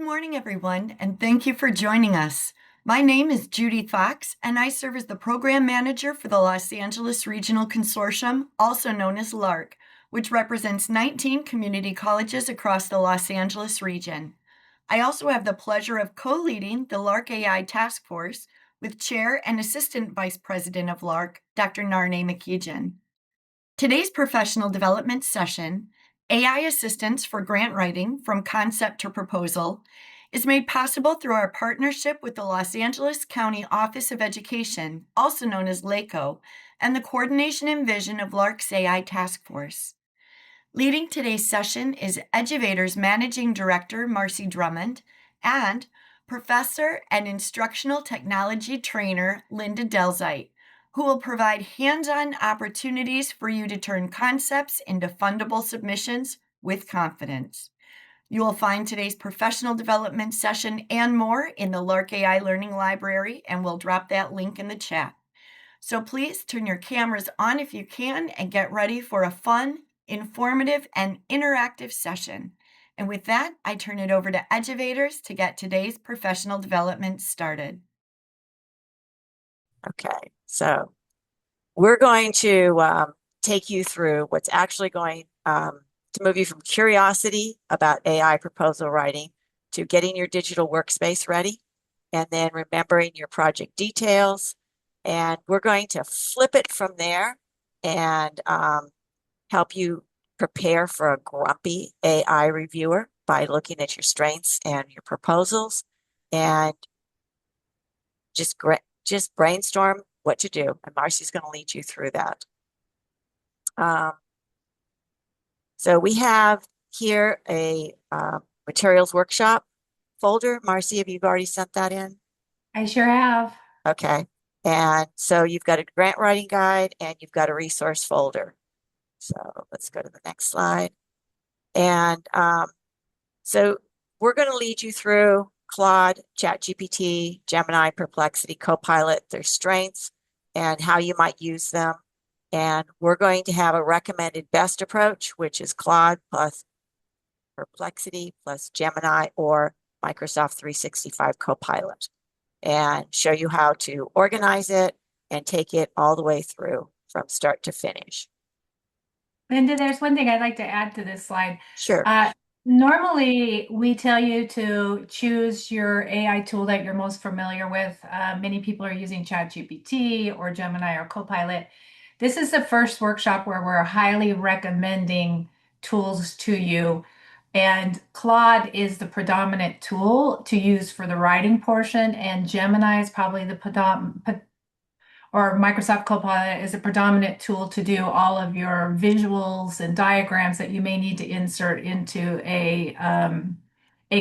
Good morning, everyone, and thank you for joining us. My name is Judy Fox, and I serve as the Program Manager for the Los Angeles Regional Consortium, also known as LARC, which represents 19 community colleges across the Los Angeles region. I also have the pleasure of co-leading the LARC AI Task Force with Chair and Assistant Vice President of LARC, Dr. Narne McKeegan. Today's professional development session, AI Assistance for Grant Writing from Concept to Proposal, is made possible through our partnership with the Los Angeles County Office of Education, also known as LACO, and the coordination and vision of LARC's AI Task Force. Leading today's session is Eduvator's Managing Director, Marcy Drummond, and Professor and Instructional Technology Trainer, Linda Delzite, who will provide hands-on opportunities for you to turn concepts into fundable submissions with confidence. You will find today's professional development session and more in the LARC AI Learning Library, and we'll drop that link in the chat. So please turn your cameras on if you can and get ready for a fun, informative, and interactive session. And with that, I turn it over to Eduvators to get today's professional development started. Okay, so we're going to take you through what's actually going to move you from curiosity about AI proposal writing to getting your digital workspace ready, and then remembering your project details. And we're going to flip it from there and help you prepare for a grumpy AI reviewer by looking at your strengths and your proposals, and just brainstorm what to do. And Marcy's going to lead you through that. So we have here a materials workshop folder. Marcy, have you already sent that in? I sure have. Okay. And so you've got a grant writing guide and you've got a resource folder. So let's go to the next slide. And so we're going to lead you through Claude, ChatGPT, Gemini, Perplexity, Copilot, their strengths, and how you might use them. And we're going to have a recommended best approach, which is Claude plus Perplexity plus Gemini or Microsoft 365 Copilot, and show you how to organize it and take it all the way through from start to finish. Linda, there's one thing I'd like to add to this slide. Sure. Normally, we tell you to choose your AI tool that you're most familiar with. Many people are using ChatGPT or Gemini or Copilot. This is the first workshop where we're highly recommending tools to you. And Claude is the predominant tool to use for the writing portion, and Gemini is probably the or Microsoft Copilot is a predominant tool to do all of your visuals and diagrams that you may need to insert into a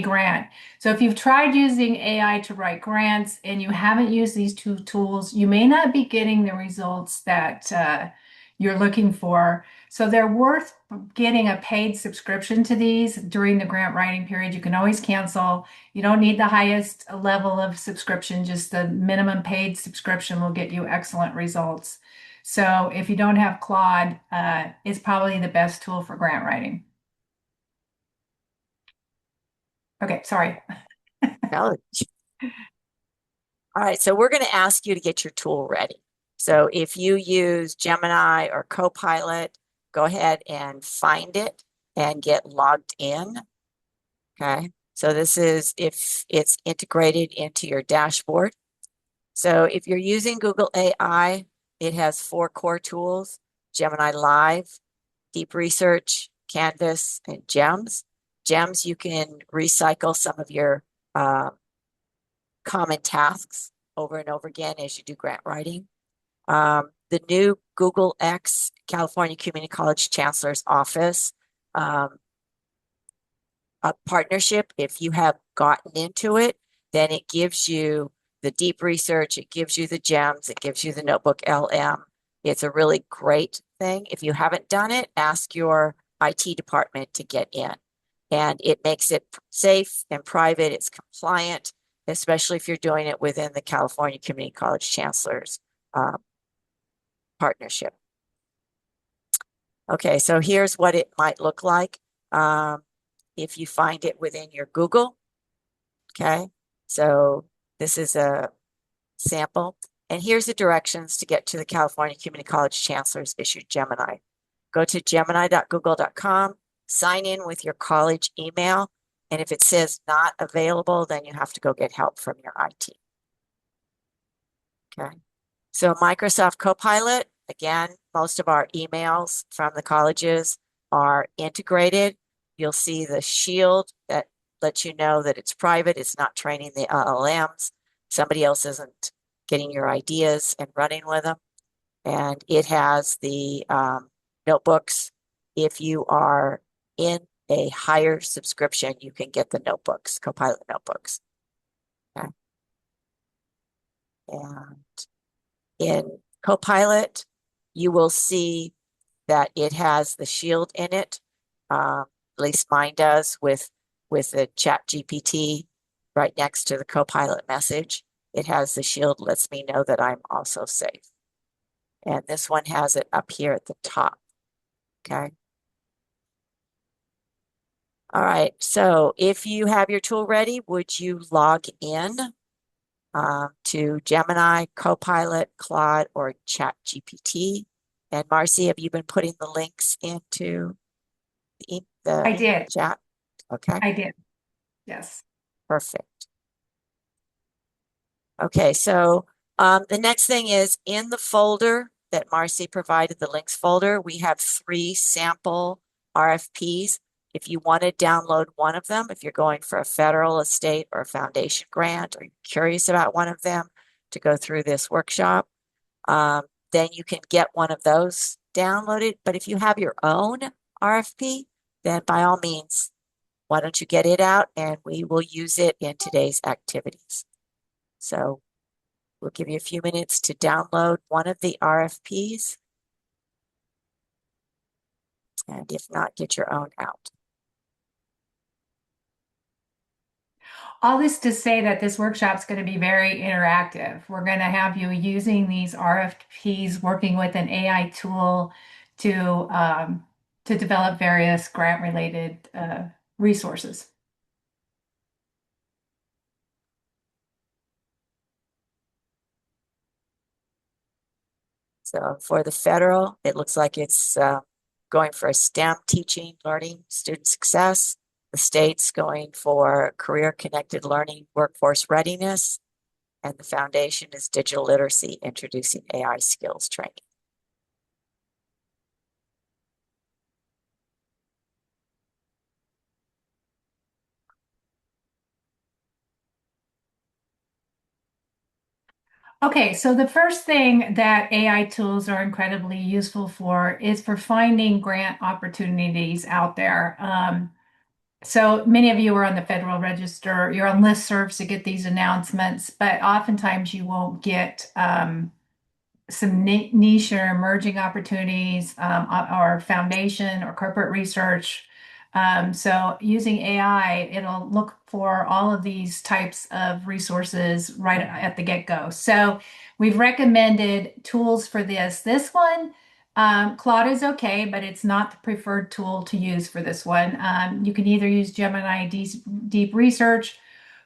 grant. So if you've tried using AI to write grants and you haven't used these two tools, you may not be getting the results that you're looking for. So they're worth getting a paid subscription to these during the grant writing period. You can always cancel. You don't need the highest level of subscription, just the minimum paid subscription will get you excellent results. So if you don't have Claude, it's probably the best tool for grant writing. Okay, sorry. All right, so we're going to ask you to get your tool ready. So if you use Gemini or Copilot, go ahead and find it and get logged in. Okay, so this is if it's integrated into your dashboard. So if you're using Google AI, it has 4 core tools: Gemini Live, Deep Research, Canvas, and GEMS. GEMS, you can recycle some of your common tasks over and over again as you do grant writing. The new Google X, California Community College Chancellor's Office partnership, if you have gotten into it, then it gives you the deep research, it gives you the GEMS, it gives you the Notebook LM. It's a really great thing. If you haven't done it, ask your IT department to get in. And it makes it safe and private. It's compliant, especially if you're doing it within the California Community College Chancellor's partnership. Okay, so here's what it might look like if you find it within your Google. Okay, so this is a sample. And here's the directions to get to the California Community College Chancellor's issued Gemini. Go to gemini.google.com, sign in with your college email, and if it says not available, then you have to go get help from your IT. Okay. So Microsoft Copilot, again, most of our emails from the colleges are integrated. You'll see the shield that lets you know that it's private, it's not training the LLMs. Somebody else isn't getting your ideas and running with them. And it has the notebooks. If you are in a higher subscription, you can get the notebooks, Copilot notebooks. Okay. And in Copilot, you will see that it has the shield in it. At least mine does with the Chat GPT right next to the Copilot message. It has the shield, lets me know that I'm also safe. And this one has it up here at the top. Okay. All right. So if you have your tool ready, would you log in to Gemini, Copilot, Claude, or Chat GPT? And Marcy, have you been putting the links into I the did. chat? Okay, I did. Yes. perfect. Okay, so the next thing is in the folder that Marcy provided, the links folder, we have 3 sample RFPs. If you want to download one of them, if you're going for a federal, a state, or a foundation grant, or you're curious about one of them to go through this workshop, then you can get one of those downloaded. But if you have your own RFP, then by all means, why don't you get it out and we will use it in today's activities. So we'll give you a few minutes to download one of the RFPs. And if not, get your own out. All this to say that this workshop is going to be very interactive. We're going to have you using these RFPs, working with an AI tool to develop various grant-related resources. So for the federal, it looks like it's going for a STEM teaching, learning, student success. The state's going for career connected learning, workforce readiness. And the foundation is digital literacy, introducing AI skills training. Okay, so the first thing that AI tools are incredibly useful for is for finding grant opportunities out there. So many of you are on the Federal Register, you're on listservs to get these announcements, but oftentimes you won't get some niche or emerging opportunities or foundation or corporate research. So using AI, it'll look for all of these types of resources right at the get-go. So we've recommended tools for this. This one, Claude is okay, but it's not the preferred tool to use for this one. You can either use Gemini Deep Research,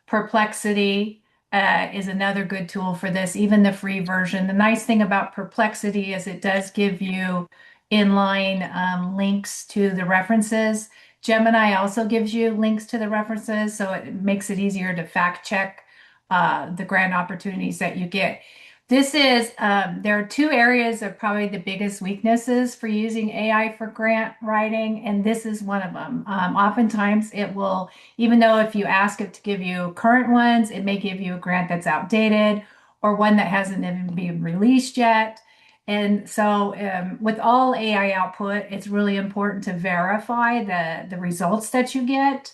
Perplexity, is another good tool for this, even the free version. The nice thing about Perplexity is it does give you inline links to the references. Gemini also gives you links to the references, so it makes it easier to fact check the grant opportunities that you get. There are 2 areas of probably the biggest weaknesses for using AI for grant writing, and this is one of them. Oftentimes it will, even though if you ask it to give you current ones, it may give you a grant that's outdated or one that hasn't even been released yet. And so with all AI output, it's really important to verify the results that you get.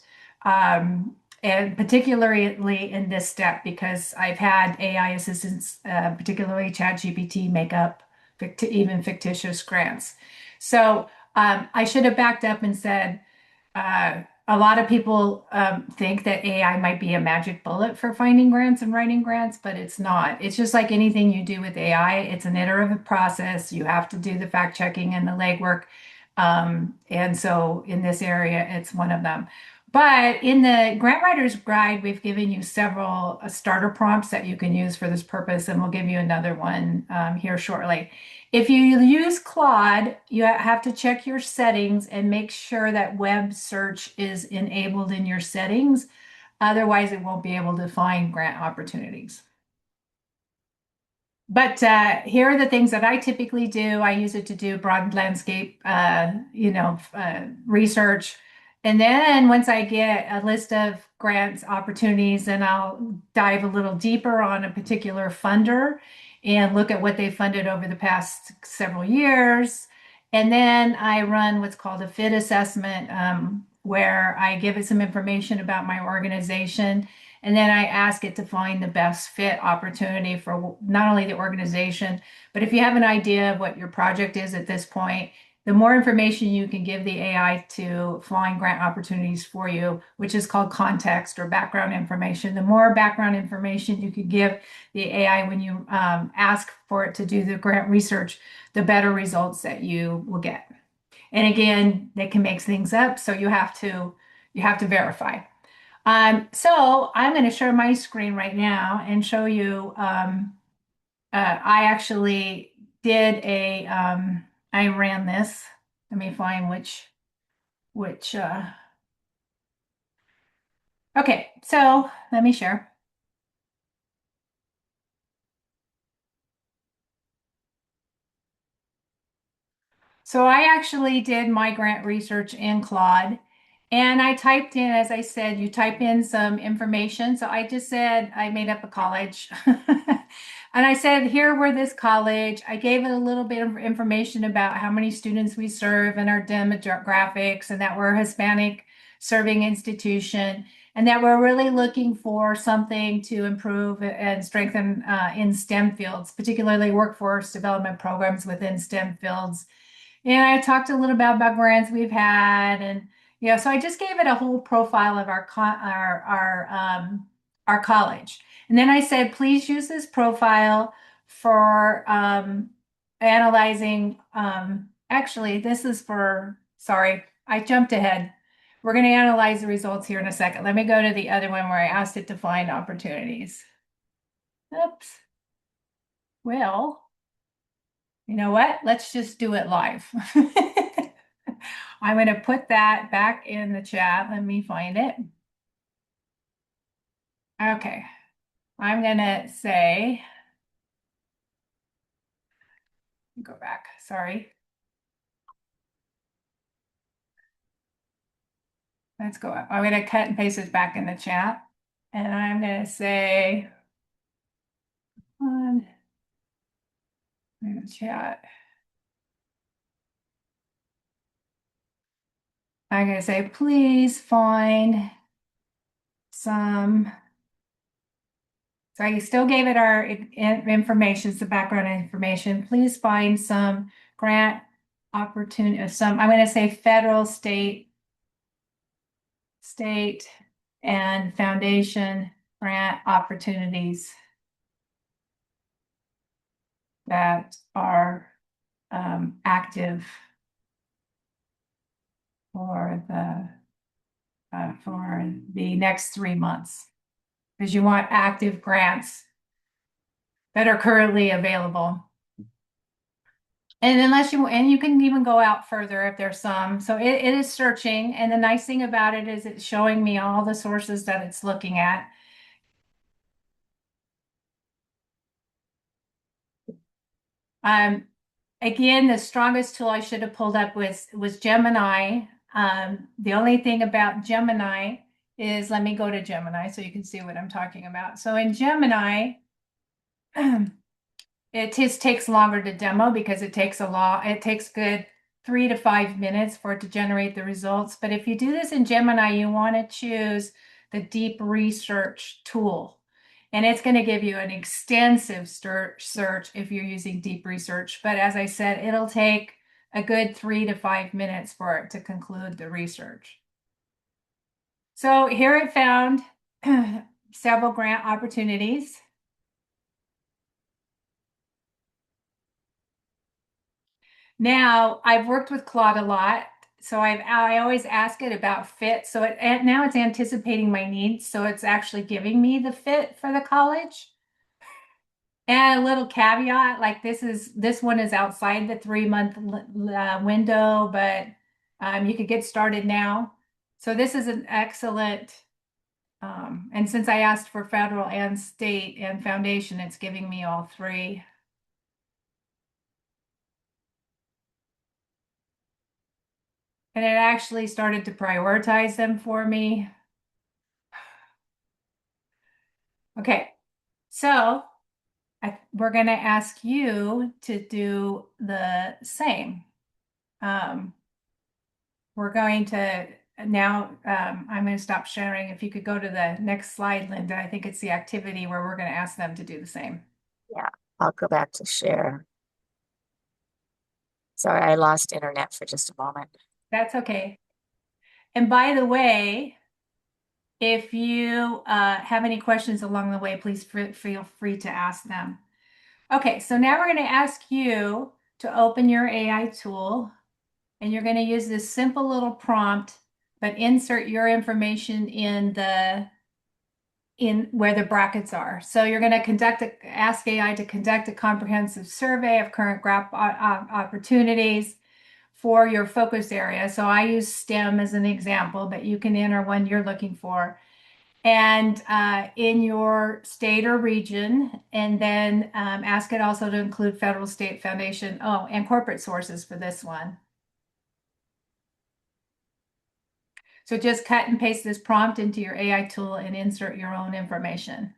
And particularly in this step, because I've had AI assistants, particularly ChatGPT, make up even fictitious grants. So I should have backed up and said, a lot of people think that AI might be a magic bullet for finding grants and writing grants, but it's not. It's just like anything you do with AI, it's an iterative process. You have to do the fact checking and the legwork. And so in this area, it's one of them. But in the Grant Writer's Guide, we've given you several starter prompts that you can use for this purpose, and we'll give you another one here shortly. If you use Claude, you have to check your settings and make sure that web search is enabled in your settings. Otherwise, it won't be able to find grant opportunities. But here are the things that I typically do. I use it to do broad landscape, research. And then once I get a list of grants opportunities, then I'll dive a little deeper on a particular funder and look at what they funded over the past several years. And then I run what's called a fit assessment, where I give it some information about my organization, and then I ask it to find the best fit opportunity for not only the organization, but if you have an idea of what your project is at this point, the more information you can give the AI to find grant opportunities for you, which is called context or background information, the more background information you can give the AI when you ask for it to do the grant research, the better results that you will get. And again, they can make things up, so you have to verify. So I'm going to share my screen right now and show you. I actually did I ran this. Let me find which. Okay, so let me share. So I actually did my grant research in Claude, and I typed in, as I said, you type in some information. So I just said I made up a college. And I said, here we're this college. I gave it a little bit of information about how many students we serve and our demographics, and that we're a Hispanic serving institution, and that we're really looking for something to improve and strengthen in STEM fields, particularly workforce development programs within STEM fields. And I talked a little bit about grants we've had, and so I just gave it a whole profile of our college. And then I said, please use this profile for analyzing. Actually, this is for. Sorry, I jumped ahead. We're going to analyze the results here in a second. Let me go to the other one where I asked it to find opportunities. Oops. Well. You know what? Let's just do it live. I'm going to put that back in the chat. Let me find it. Okay. I'm going to say, go back. Sorry. Let's go up. I'm going to cut and paste this back in the chat. And I'm going to say, on in the chat. I'm going to say, please find some. So I still gave it our information, the background information. Please find some grant opportunity, I'm going to say federal, state, and foundation grant opportunities that are active for the next 3 months, because you want active grants that are currently available. And you can even go out further if there's some. So it is searching. And the nice thing about it is it's showing me all the sources that it's looking at. Again, the strongest tool I should have pulled up was Gemini. The only thing about Gemini is, let me go to Gemini so you can see what I'm talking about. So in Gemini, it just takes longer to demo because it takes good 3 to 5 minutes for it to generate the results. But if you do this in Gemini, you want to choose the deep research tool. And it's going to give you an extensive search if you're using deep research. But as I said, it'll take a good 3 to 5 minutes for it to conclude the research. So here it found several grant opportunities. Now, I've worked with Claude a lot, So I always ask it about fit. So and now it's anticipating my needs. So it's actually giving me the fit for the college. And a little caveat, like this one is outside the 3 month window, but you could get started now. So this is an excellent, and since I asked for federal and state and foundation, it's giving me all three. And it actually started to prioritize them for me. Okay, so we're going to ask you to do the same. Um, we're going to now, I'm going to stop sharing. If you could go to the next slide, Linda, I think it's the activity where we're going to ask them to do the same. Yeah, I'll go back to share. Sorry, I lost internet for just a moment. That's okay. And by the way, if you have any questions along the way, please feel free to ask them. Okay, so now we're going to ask you to open your AI tool, and you're going to use this simple little prompt, but insert your information in where the brackets are. So you're going to ask AI to conduct a comprehensive survey of current opportunities for your focus area. So I use STEM as an example, but you can enter one you're looking for. And in your state or region, and then ask it also to include federal, state, foundation, and corporate sources for this one. So just cut and paste this prompt into your AI tool and insert your own information.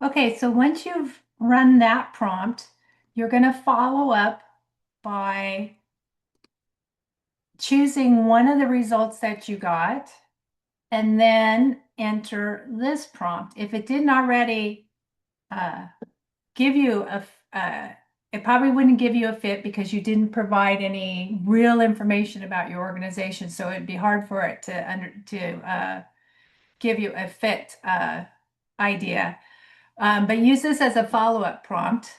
Okay, so once you've run that prompt, you're going to follow up by choosing one of the results that you got and then enter this prompt. If it didn't already give you it probably wouldn't give you a fit because you didn't provide any real information about your organization. So it'd be hard for it to give you a fit idea. But use this as a follow-up prompt.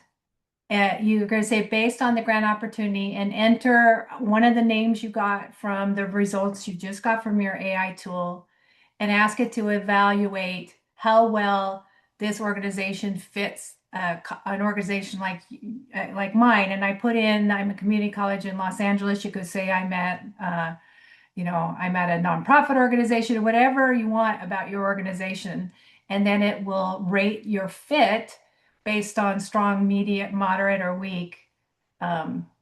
You're going to say based on the grant opportunity and enter one of the names you got from the results you just got from your AI tool and ask it to evaluate how well this organization fits an organization like mine. And I put in, I'm a community college in Los Angeles. You could say I'm at I'm at a nonprofit organization or whatever you want about your organization. And then it will rate your fit based on strong, medium, moderate, or weak,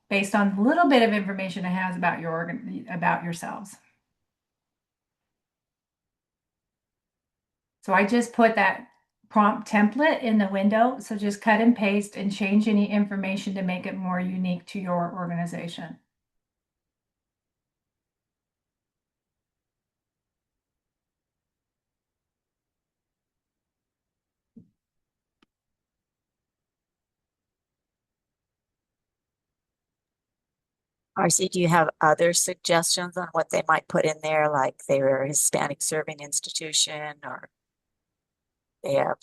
based on a little bit of information it has about about yourselves. So I just put that prompt template in the window. So just cut and paste and change any information to make it more unique to your organization. RC, do you have other suggestions on what they might put in there, like they were a Hispanic serving institution or they have,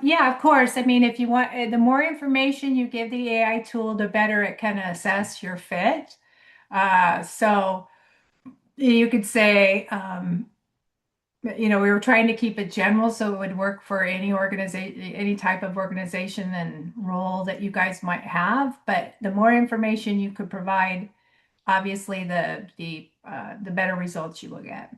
Yeah, of course. I mean, if you want, the more information you give the AI tool, the better it can assess your fit. So you could say, we were trying to keep it general so it would work for any organization, any type of organization and role that you guys might have. But the more information you could provide, obviously, the better results you will get.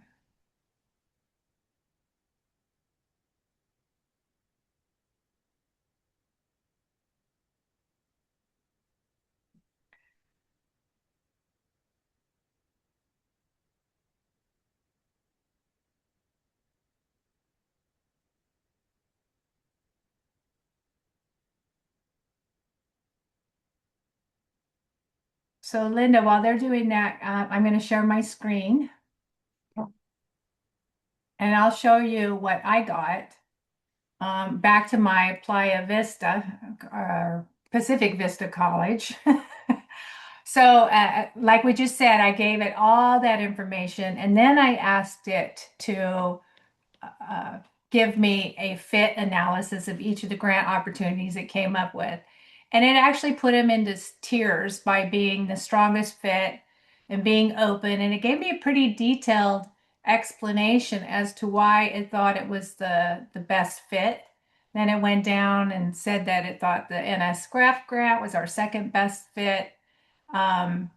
So, Linda, while they're doing that, I'm going to share my screen and I'll show you what I got. Back to my Playa Vista, Pacific Vista College. So, like we just said, I gave it all that information and then I asked it to uh, give me a fit analysis of each of the grant opportunities it came up with. And it actually put them into tiers by being the strongest fit and being open. And it gave me a pretty detailed explanation as to why it thought it was the best fit. Then it went down and said that it thought the NSF grant was our second best fit. Um,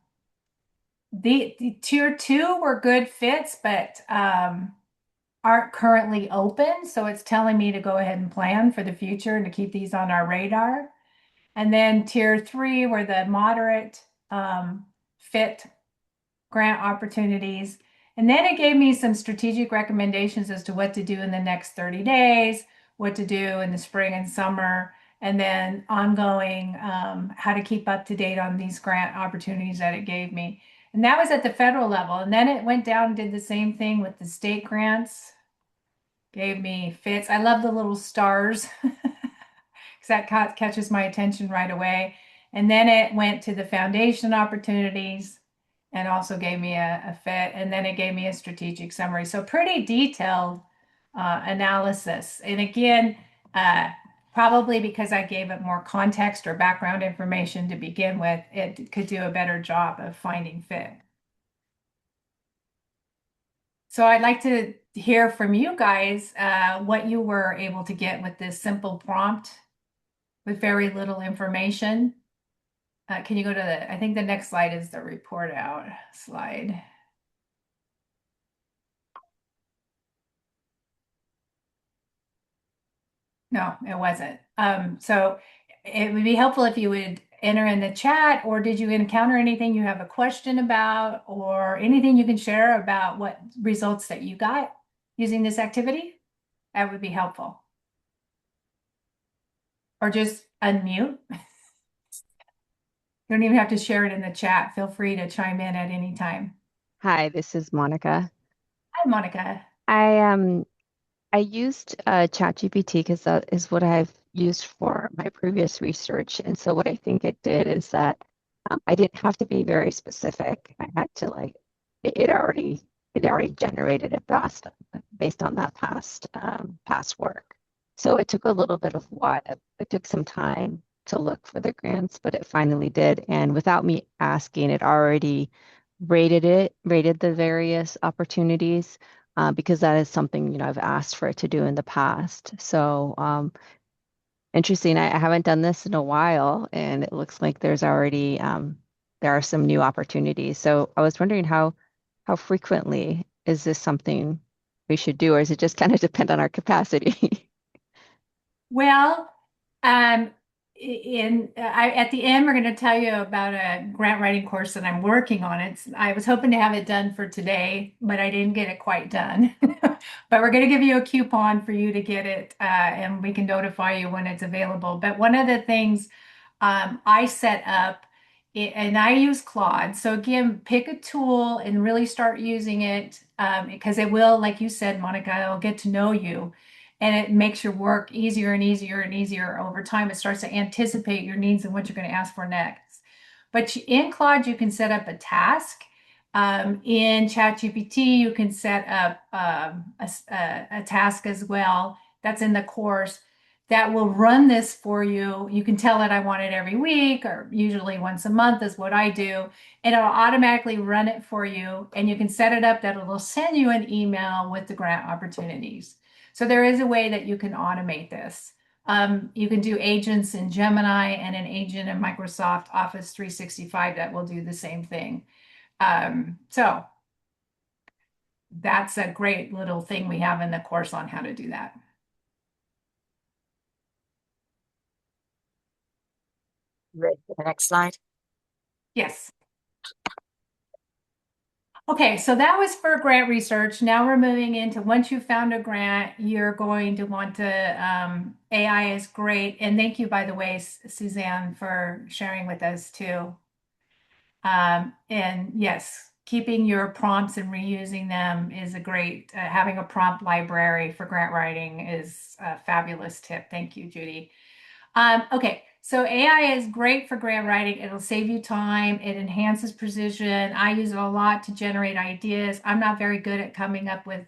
the tier two were good fits, but aren't currently open. So it's telling me to go ahead and plan for the future and to keep these on our radar. And then tier three were the moderate fit grant opportunities. And then it gave me some strategic recommendations as to what to do in the next 30 days, what to do in the spring and summer, and then ongoing how to keep up to date on these grant opportunities that it gave me. And that was at the federal level. And then it went down and did the same thing with the state grants, gave me fits. I love the little stars because that catches my attention right away. And then it went to the foundation opportunities and also gave me a fit. And then it gave me a strategic summary. So pretty detailed analysis. And again, probably because I gave it more context or background information to begin with, it could do a better job of finding fit. So I'd like to hear from you guys what you were able to get with this simple prompt with very little information. Can you go to I think the next slide is the report out slide. No, it wasn't. So it would be helpful if you would enter in the chat, or did you encounter anything you have a question about, or anything you can share about what results that you got using this activity? That would be helpful. Or just unmute. You don't even have to share it in the chat. Feel free to chime in at any time. Hi, this is Monica. Hi, Monica. I used ChatGPT because that is what I've used for my previous research. And so what I think it did is that I didn't have to be very specific. I had to it already generated it based on that past work. So it took a little bit of it took some time to look for the grants, but it finally did. And without me asking, it already rated the various opportunities because that is something, I've asked for it to do in the past. So interesting. I haven't done this in a while, and it looks like there's already there are some new opportunities. So I was wondering how frequently is this something we should do, or is it just kind of depend on our capacity? Well, at the end, we're going to tell you about a grant writing course that I'm working on. I was hoping to have it done for today, but I didn't get it quite done. But we're going to give you a coupon for you to get it, and we can notify you when it's available. But one of the things I set up, and I use Claude. So again, pick a tool and really start using it, because it will, like you said, Monica, it'll get to know you, and it makes your work easier and easier and easier over time. It starts to anticipate your needs and what you're going to ask for next. But in Claude, you can set up a task. In ChatGPT, you can set up a task as well. That's in the course that will run this for you. You can tell it I want it every week, or usually once a month is what I do. And it'll automatically run it for you. And you can set it up that it'll send you an email with the grant opportunities. So there is a way that you can automate this. You can do agents in Gemini and an agent in Microsoft Office 365 that will do the same thing. So that's a great little thing we have in the course on how to do that. Ready for the next slide? Yes. Okay, so that was for grant research. Now we're moving into, once you've found a grant, you're going to want to, AI is great. And thank you, by the way, Suzanne, for sharing with us too. And yes, keeping your prompts and reusing them is a great, having a prompt library for grant writing is a fabulous tip. Thank you, Judy. Okay, so AI is great for grant writing. It'll save you time. It enhances precision. I use it a lot to generate ideas. I'm not very good at coming up with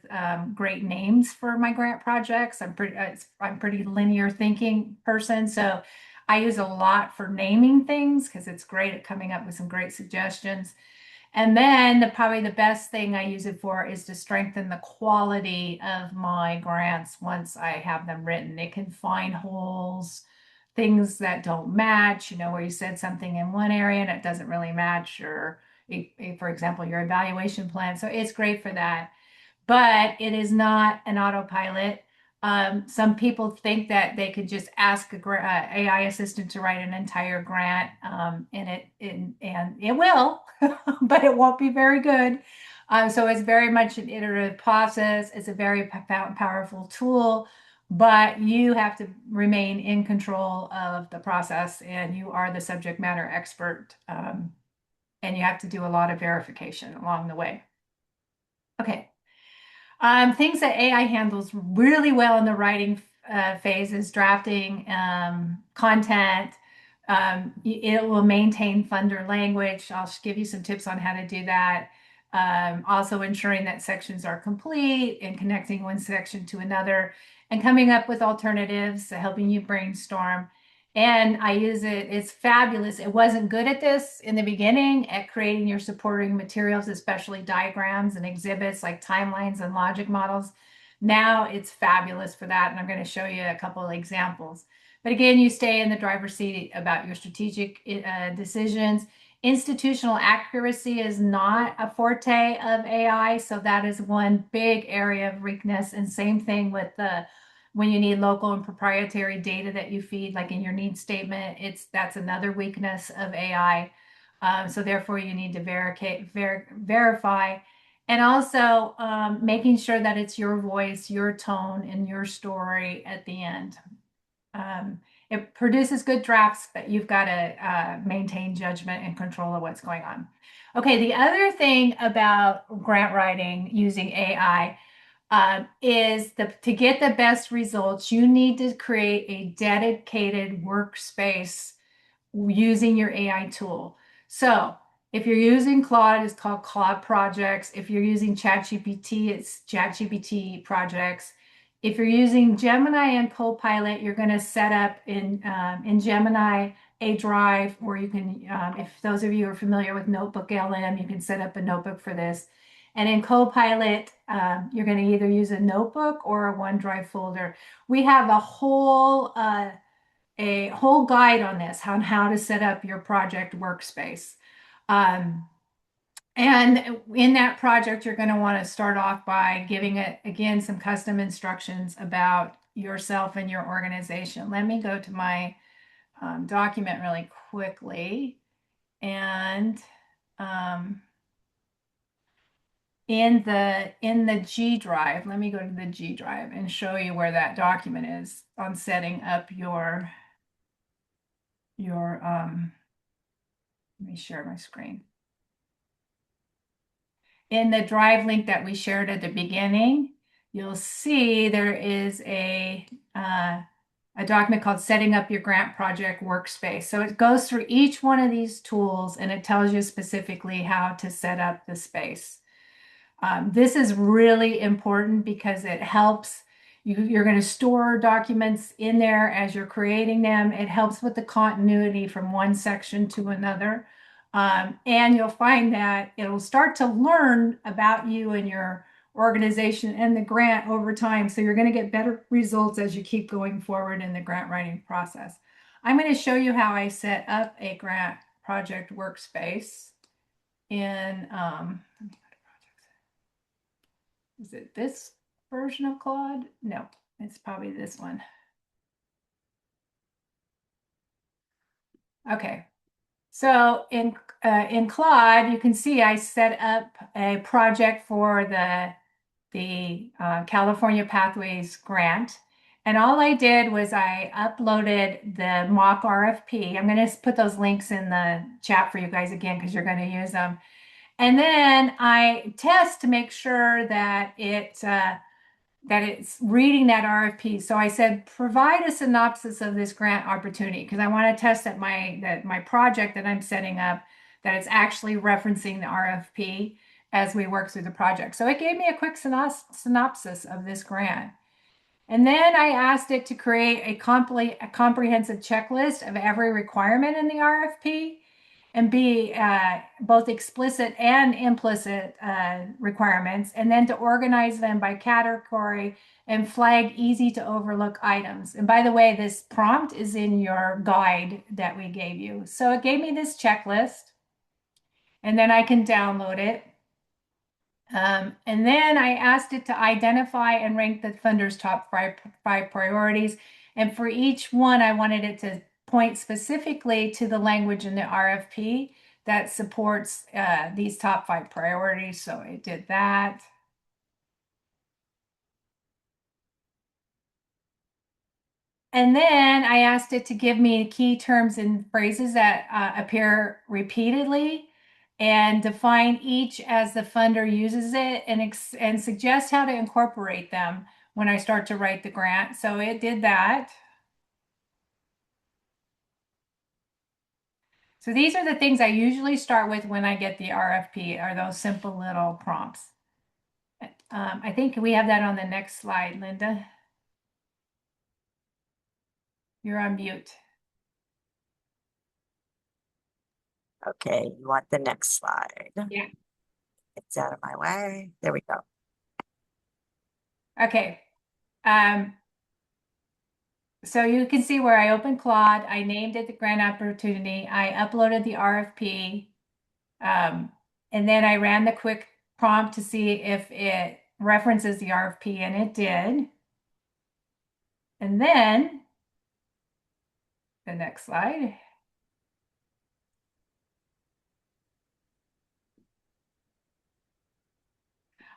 great names for my grant projects. I'm pretty linear thinking person, so I use a lot for naming things because it's great at coming up with some great suggestions. And then probably the best thing I use it for is to strengthen the quality of my grants once I have them written. It can find holes, things that don't match, where you said something in one area and it doesn't really match, or for example, your evaluation plan. So it's great for that, but it is not an autopilot. Some people think that they could just ask a AI assistant to write an entire grant, and it will, but it won't be very good. So it's very much an iterative process. It's a very powerful tool, but you have to remain in control of the process, and you are the subject matter expert, and you have to do a lot of verification along the way. Okay. Things that AI handles really well in the writing phase is drafting content. It will maintain funder language. I'll give you some tips on how to do that. Also ensuring that sections are complete and connecting one section to another, and coming up with alternatives, helping you brainstorm. And I use it, it's fabulous. It wasn't good at this in the beginning, at creating your supporting materials, especially diagrams and exhibits like timelines and logic models. Now it's fabulous for that, and I'm going to show you a couple of examples. But again, you stay in the driver's seat about your strategic decisions. Institutional accuracy is not a forte of AI, so that is one big area of weakness. And same thing with when you need local and proprietary data that you feed, like in your needs statement, that's another weakness of AI. So therefore, you need to verify, and also making sure that it's your voice, your tone, and your story at the end. It produces good drafts, but you've got to maintain judgment and control of what's going on. Okay, the other thing about grant writing using AI is to get the best results, you need to create a dedicated workspace using your AI tool. So if you're using Claude, it's called Claude Projects. If you're using ChatGPT, it's ChatGPT Projects. If you're using Gemini and Copilot, you're going to set up in Gemini a drive where you can, if those of you are familiar with Notebook LM, you can set up a notebook for this. And in Copilot, you're going to either use a notebook or a OneDrive folder. We have a whole guide on this, on how to set up your project workspace. And in that project, you're going to want to start off by giving it, again, some custom instructions about yourself and your organization. Let me go to my document really quickly. And in the G drive. Let me go to the G drive and show you where that document is on setting up your let me share my screen. In the drive link that we shared at the beginning, you'll see there is a document called Setting Up Your Grant Project Workspace. So it goes through each one of these tools and it tells you specifically how to set up the space. This is really important because it helps you're going to store documents in there as you're creating them. It helps with the continuity from one section to another. And you'll find that it'll start to learn about you and your organization and the grant over time. So you're going to get better results as you keep going forward in the grant writing process. I'm going to show you how I set up a grant project workspace in is it this version of Claude? No, it's probably this one. Okay, so in Claude, you can see I set up a project for the California Pathways grant. And all I did was I uploaded the mock RFP. I'm going to put those links in the chat for you guys again because you're going to use them. And then I test to make sure that it's reading that RFP. So I said, provide a synopsis of this grant opportunity because I want to test that my project that I'm setting up, that it's actually referencing the RFP as we work through the project. So it gave me a quick synopsis of this grant. And then I asked it to create a comprehensive checklist of every requirement in the RFP and be both explicit and implicit requirements, and then to organize them by category and flag easy to overlook items. And by the way, this prompt is in your guide that we gave you. So it gave me this checklist, and then I can download it. And then I asked it to identify and rank the funder's top five priorities. And for each one, I wanted it to point specifically to the language in the RFP that supports these top five priorities. So I did that. And then I asked it to give me key terms and phrases that appear repeatedly and define each as the funder uses it and suggest how to incorporate them when I start to write the grant. So it did that. So these are the things I usually start with when I get the RFP, are those simple little prompts. I think we have that on the next slide, Linda. You're on mute. Okay, you want the next slide? Yeah. It's out of my way. There we go. Okay. So you can see where I opened Claude, I named it the grant opportunity, I uploaded the RFP, and then I ran the quick prompt to see if it references the RFP, and it did. And then the next slide.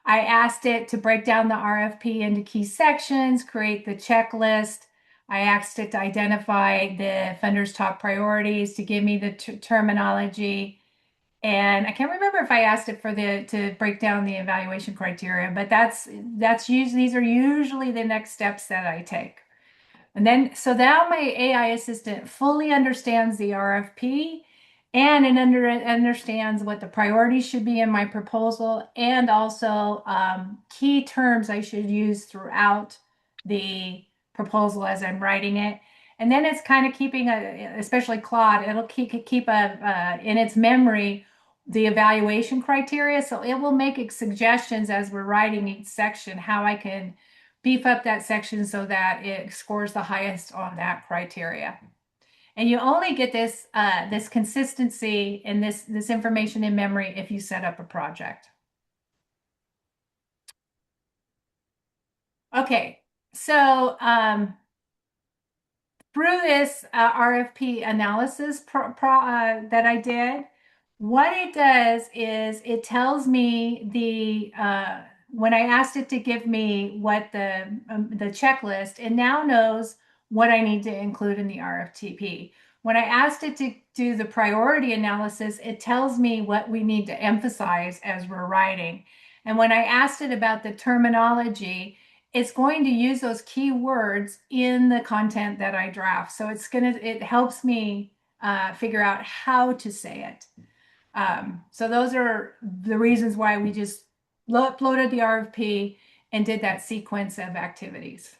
I asked it to break down the RFP into key sections, create the checklist. I asked it to identify the funder's top priorities, to give me the terminology. And I can't remember if I asked it to break down the evaluation criteria, but these are usually the next steps that I take. And then, so now my AI assistant fully understands the RFP and it understands what the priorities should be in my proposal and also key terms I should use throughout the proposal as I'm writing it. And then it's kind of keeping, especially Claude, it'll keep in its memory the evaluation criteria. So it will make suggestions as we're writing each section, how I can beef up that section so that it scores the highest on that criteria. And you only get this this consistency and this information in memory if you set up a project. Okay, so through this RFP analysis that I did, What it does is it tells me when I asked it to give me what the checklist, it now knows what I need to include in the RFTP. When I asked it to do the priority analysis, it tells me what we need to emphasize as we're writing. And when I asked it about the terminology, it's going to use those key words in the content that I draft. So it helps me figure out how to say it. So those are the reasons why we just uploaded the RFP and did that sequence of activities.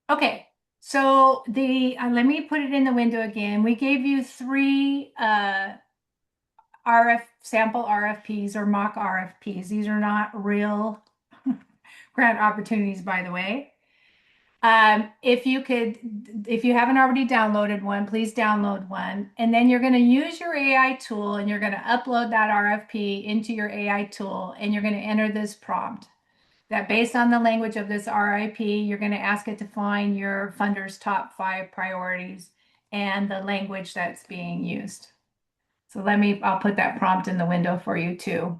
Okay, so let me put it in the window again. We gave you three sample RFPs or mock RFPs. These are not real grant opportunities, by the way. If you haven't already downloaded one, please download one. And then you're going to use your AI tool and you're going to upload that RFP into your AI tool and you're going to enter this prompt that based on the language of this RIP, you're going to ask it to find your funder's top 5 priorities and the language that's being used. So I'll put that prompt in the window for you too.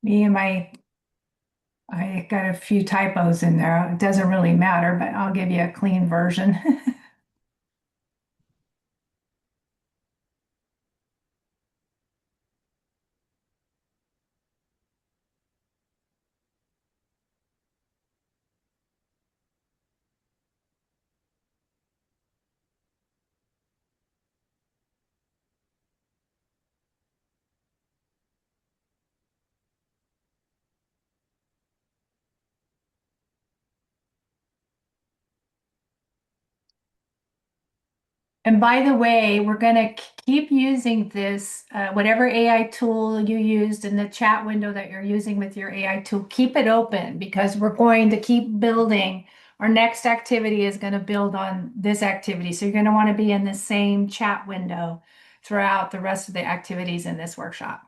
I got a few typos in there. It doesn't really matter, but I'll give you a clean version. And by the way, we're going to keep using this, whatever AI tool you used in the chat window that you're using with your AI tool, keep it open because we're going to keep building. Our next activity is going to build on this activity. So you're going to want to be in the same chat window throughout the rest of the activities in this workshop.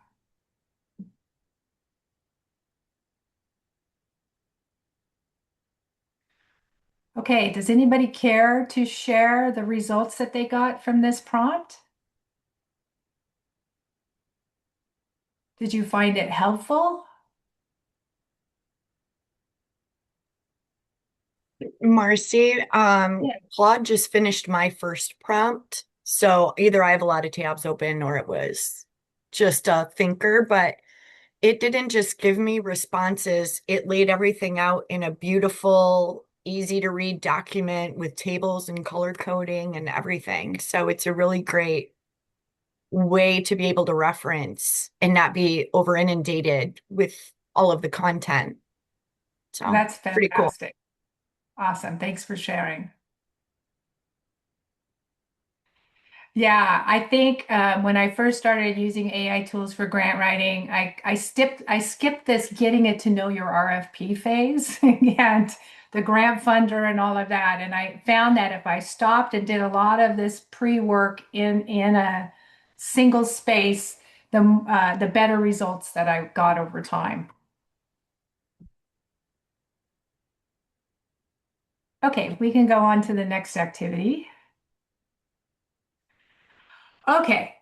Okay, does anybody care to share the results that they got from this prompt? Did you find it helpful? Marcy, Yeah. Claude just finished my first prompt. So either I have a lot of tabs open or it was just a thinker, but it didn't just give me responses. It laid everything out in a beautiful, easy to read document with tables and color coding and everything. So it's a really great way to be able to reference and not be over inundated with all of the content. So That's pretty cool. fantastic. Awesome. Thanks for sharing. Yeah, I think when I first started using AI tools for grant writing, I skipped this getting it to know your RFP phase and the grant funder and all of that. And I found that if I stopped and did a lot of this pre-work in a single space, the better results that I got over time. Okay, we can go on to the next activity. Okay,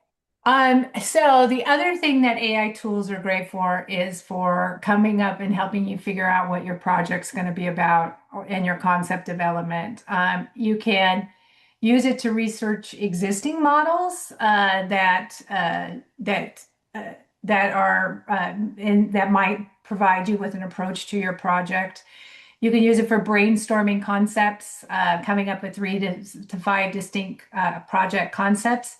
So the other thing that AI tools are great for is for coming up and helping you figure out what your project's going to be about and your concept development. You can use it to research existing models uh, that are that might provide you with an approach to your project. You can use it for brainstorming concepts, coming up with 3 to 5 distinct project concepts.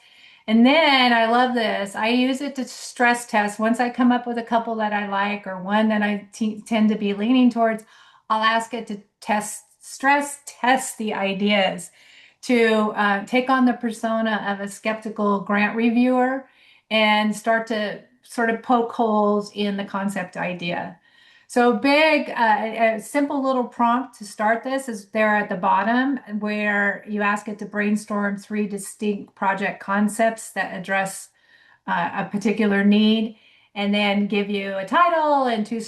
And then I love this. I use it to stress test. Once I come up with a couple that I like or one that I tend to be leaning towards, I'll ask it to stress test the ideas, to take on the persona of a skeptical grant reviewer and start to sort of poke holes in the concept idea. So a simple little prompt to start this is there at the bottom where you ask it to brainstorm 3 distinct project concepts that address a particular need, and then give you a title and 2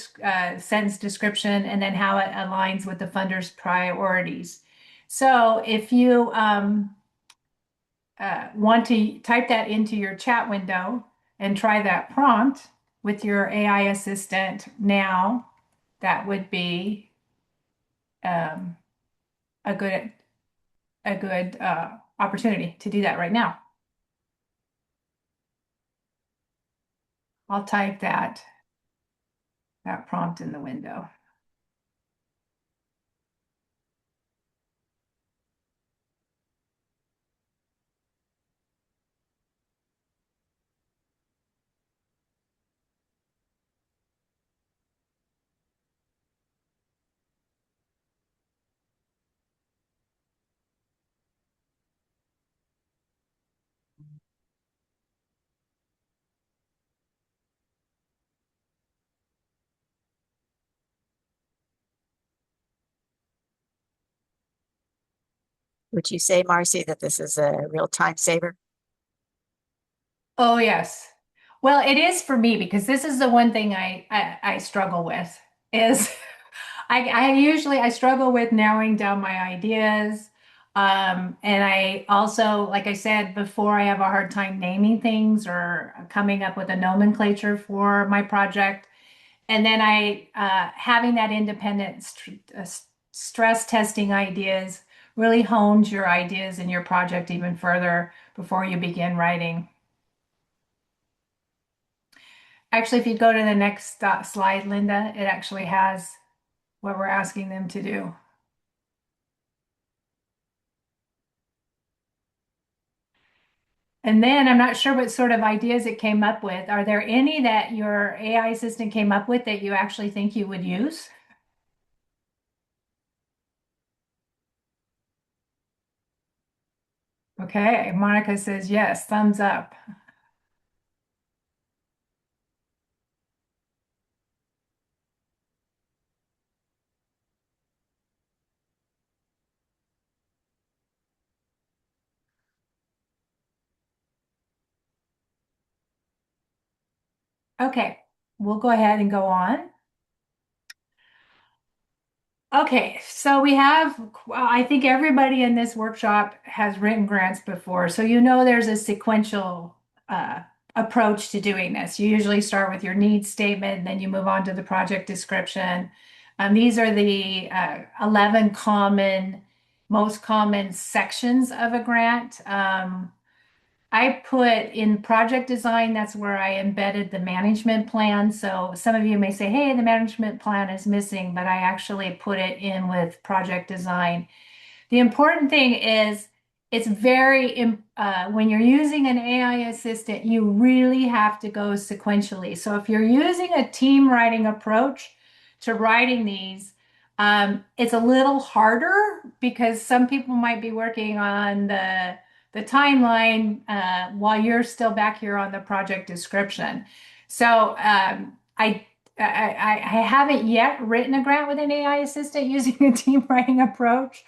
sentence description, and then how it aligns with the funder's priorities. So if you want to type that into your chat window and try that prompt with your AI assistant now, that would be um, a good opportunity to do that right now. I'll type that prompt in the window. Would you say, Marcy, that this is a real time saver? Oh, yes. Well, it is for me because this is the one thing I struggle with is I usually I struggle with narrowing down my ideas. And I also, like I said before, I have a hard time naming things or coming up with a nomenclature for my project. And then having that independent stress testing ideas really hones your ideas and your project even further before you begin writing. Actually, if you go to the next slide, Linda, it actually has what we're asking them to do. And then I'm not sure what sort of ideas it came up with. Are there any that your AI assistant came up with that you actually think you would use? Okay, Monica says yes, thumbs up. Okay, we'll go ahead and go on. Okay, so I think everybody in this workshop has written grants before, so you know there's a sequential approach to doing this. You usually start with your needs statement, and then you move on to the project description. These are the 11 most common sections of a grant. I put in project design, that's where I embedded the management plan. So some of you may say, hey, the management plan is missing, but I actually put it in with project design. The important thing is it's when you're using an AI assistant, you really have to go sequentially. So if you're using a team writing approach to writing these, it's a little harder because some people might be working on the timeline while you're still back here on the project description. So I haven't yet written a grant with an AI assistant using a team writing approach.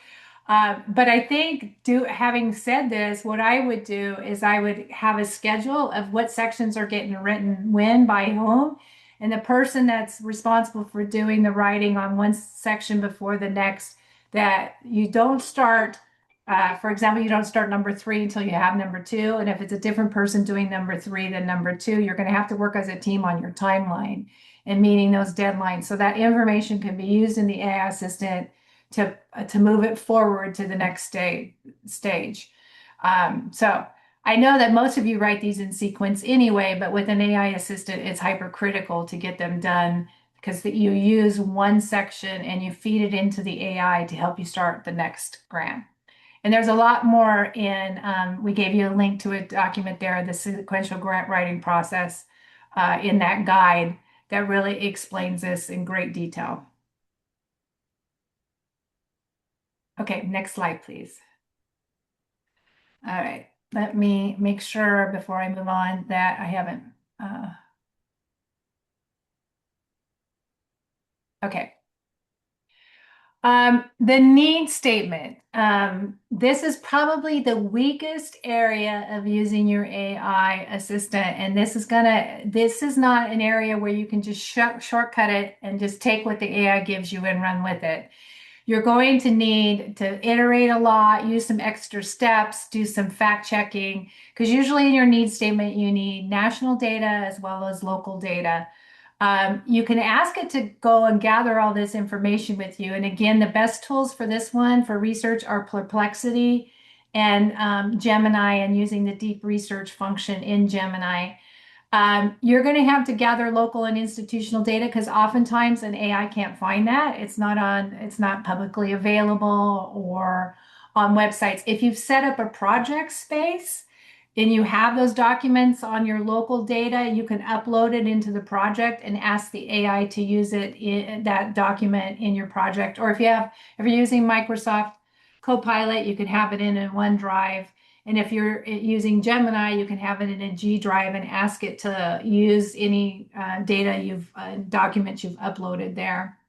But I think having said this, what I would do is I would have a schedule of what sections are getting written when by whom, and the person that's responsible for doing the writing on one section before the next, that you don't start For example, you don't start number 3 until you have number 2. And if it's a different person doing number 3 than number 2, you're going to have to work as a team on your timeline and meeting those deadlines. So that information can be used in the AI assistant to move it forward to the next stage. So I know that most of you write these in sequence anyway, but with an AI assistant, it's hypercritical to get them done because you use one section and you feed it into the AI to help you start the next grant. And there's a lot more in, we gave you a link to a document there, the sequential grant writing process in that guide that really explains this in great detail. Okay, next slide, please. All right, let me make sure before I move on that I haven't. Okay. The need statement. This is probably the weakest area of using your AI assistant. And this is not an area where you can just shortcut it and just take what the AI gives you and run with it. You're going to need to iterate a lot, use some extra steps, do some fact checking, because usually in your need statement, you need national data as well as local data. You can ask it to go and gather all this information with you. And again, the best tools for this one for research are Perplexity and Gemini, and using the deep research function in Gemini. You're going to have to gather local and institutional data because oftentimes an AI can't find that. It's not publicly available or on websites. If you've set up a project space, and you have those documents on your local data, you can upload it into the project and ask the AI to use it in that document in your project. Or if you're using Microsoft Copilot, you can have it in OneDrive. And if you're using Gemini, you can have it in a G Drive and ask it to use any documents you've uploaded there.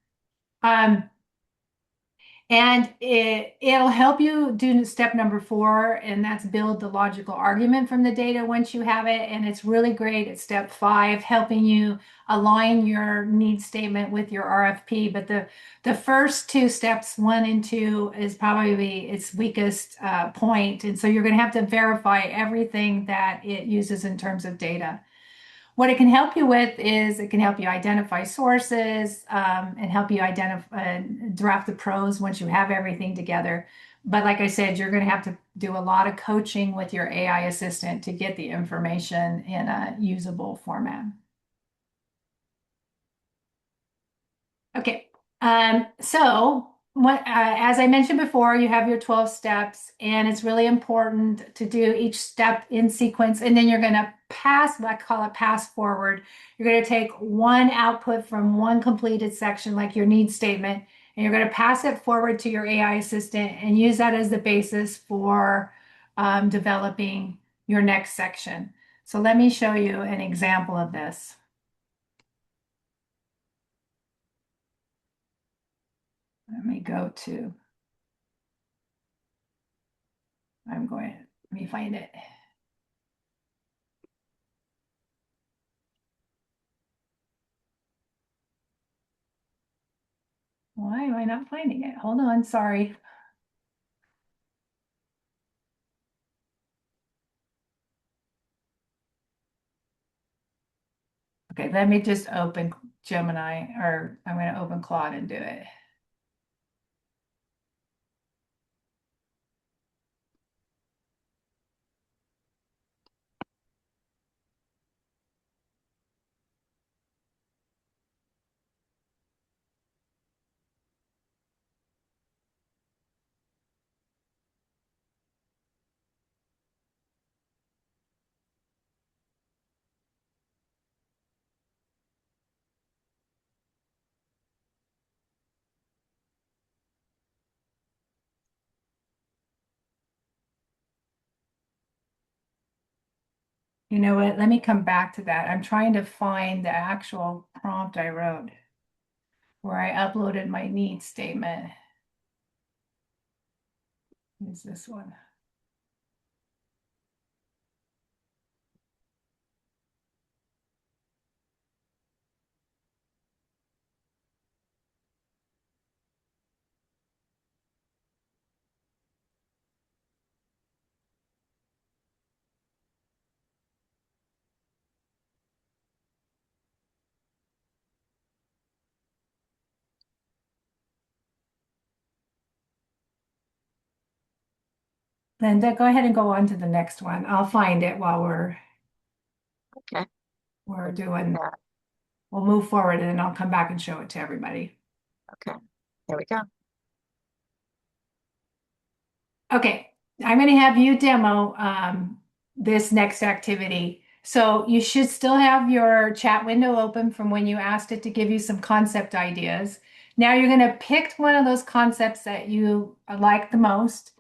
And it'll help you do step number 4, and that's build the logical argument from the data once you have it. And it's really great at step 5, helping you align your need statement with your RFP. But the first 2 steps, 1 and 2, is probably its weakest point. And so you're going to have to verify everything that it uses in terms of data. What it can help you with is it can help you identify sources and help you draft the pros once you have everything together. But like I said, you're going to have to do a lot of coaching with your AI assistant to get the information in a usable format. Okay, so as I mentioned before, you have your 12 steps, and it's really important to do each step in sequence. And then you're going to I call it pass forward. You're going to take one output from one completed section, like your need statement, and you're going to pass it forward to your AI assistant and use that as the basis for developing your next section. So let me show you an example of this. Let me let me find it. Why am I not finding it? Hold on, sorry. Okay, let me just open Gemini, or I'm going to open Claude and do it. You know what? Let me come back to that. I'm trying to find the actual prompt I wrote where I uploaded my need statement. Is this one? Linda, go ahead and go on to the next one. I'll find it while Okay. we're doing, Yeah. we'll move forward and then I'll come back and show it to everybody. Okay. There we go. Okay, I'm going to have you demo this next activity. So you should still have your chat window open from when you asked it to give you some concept ideas. Now you're going to pick one of those concepts that you like the most,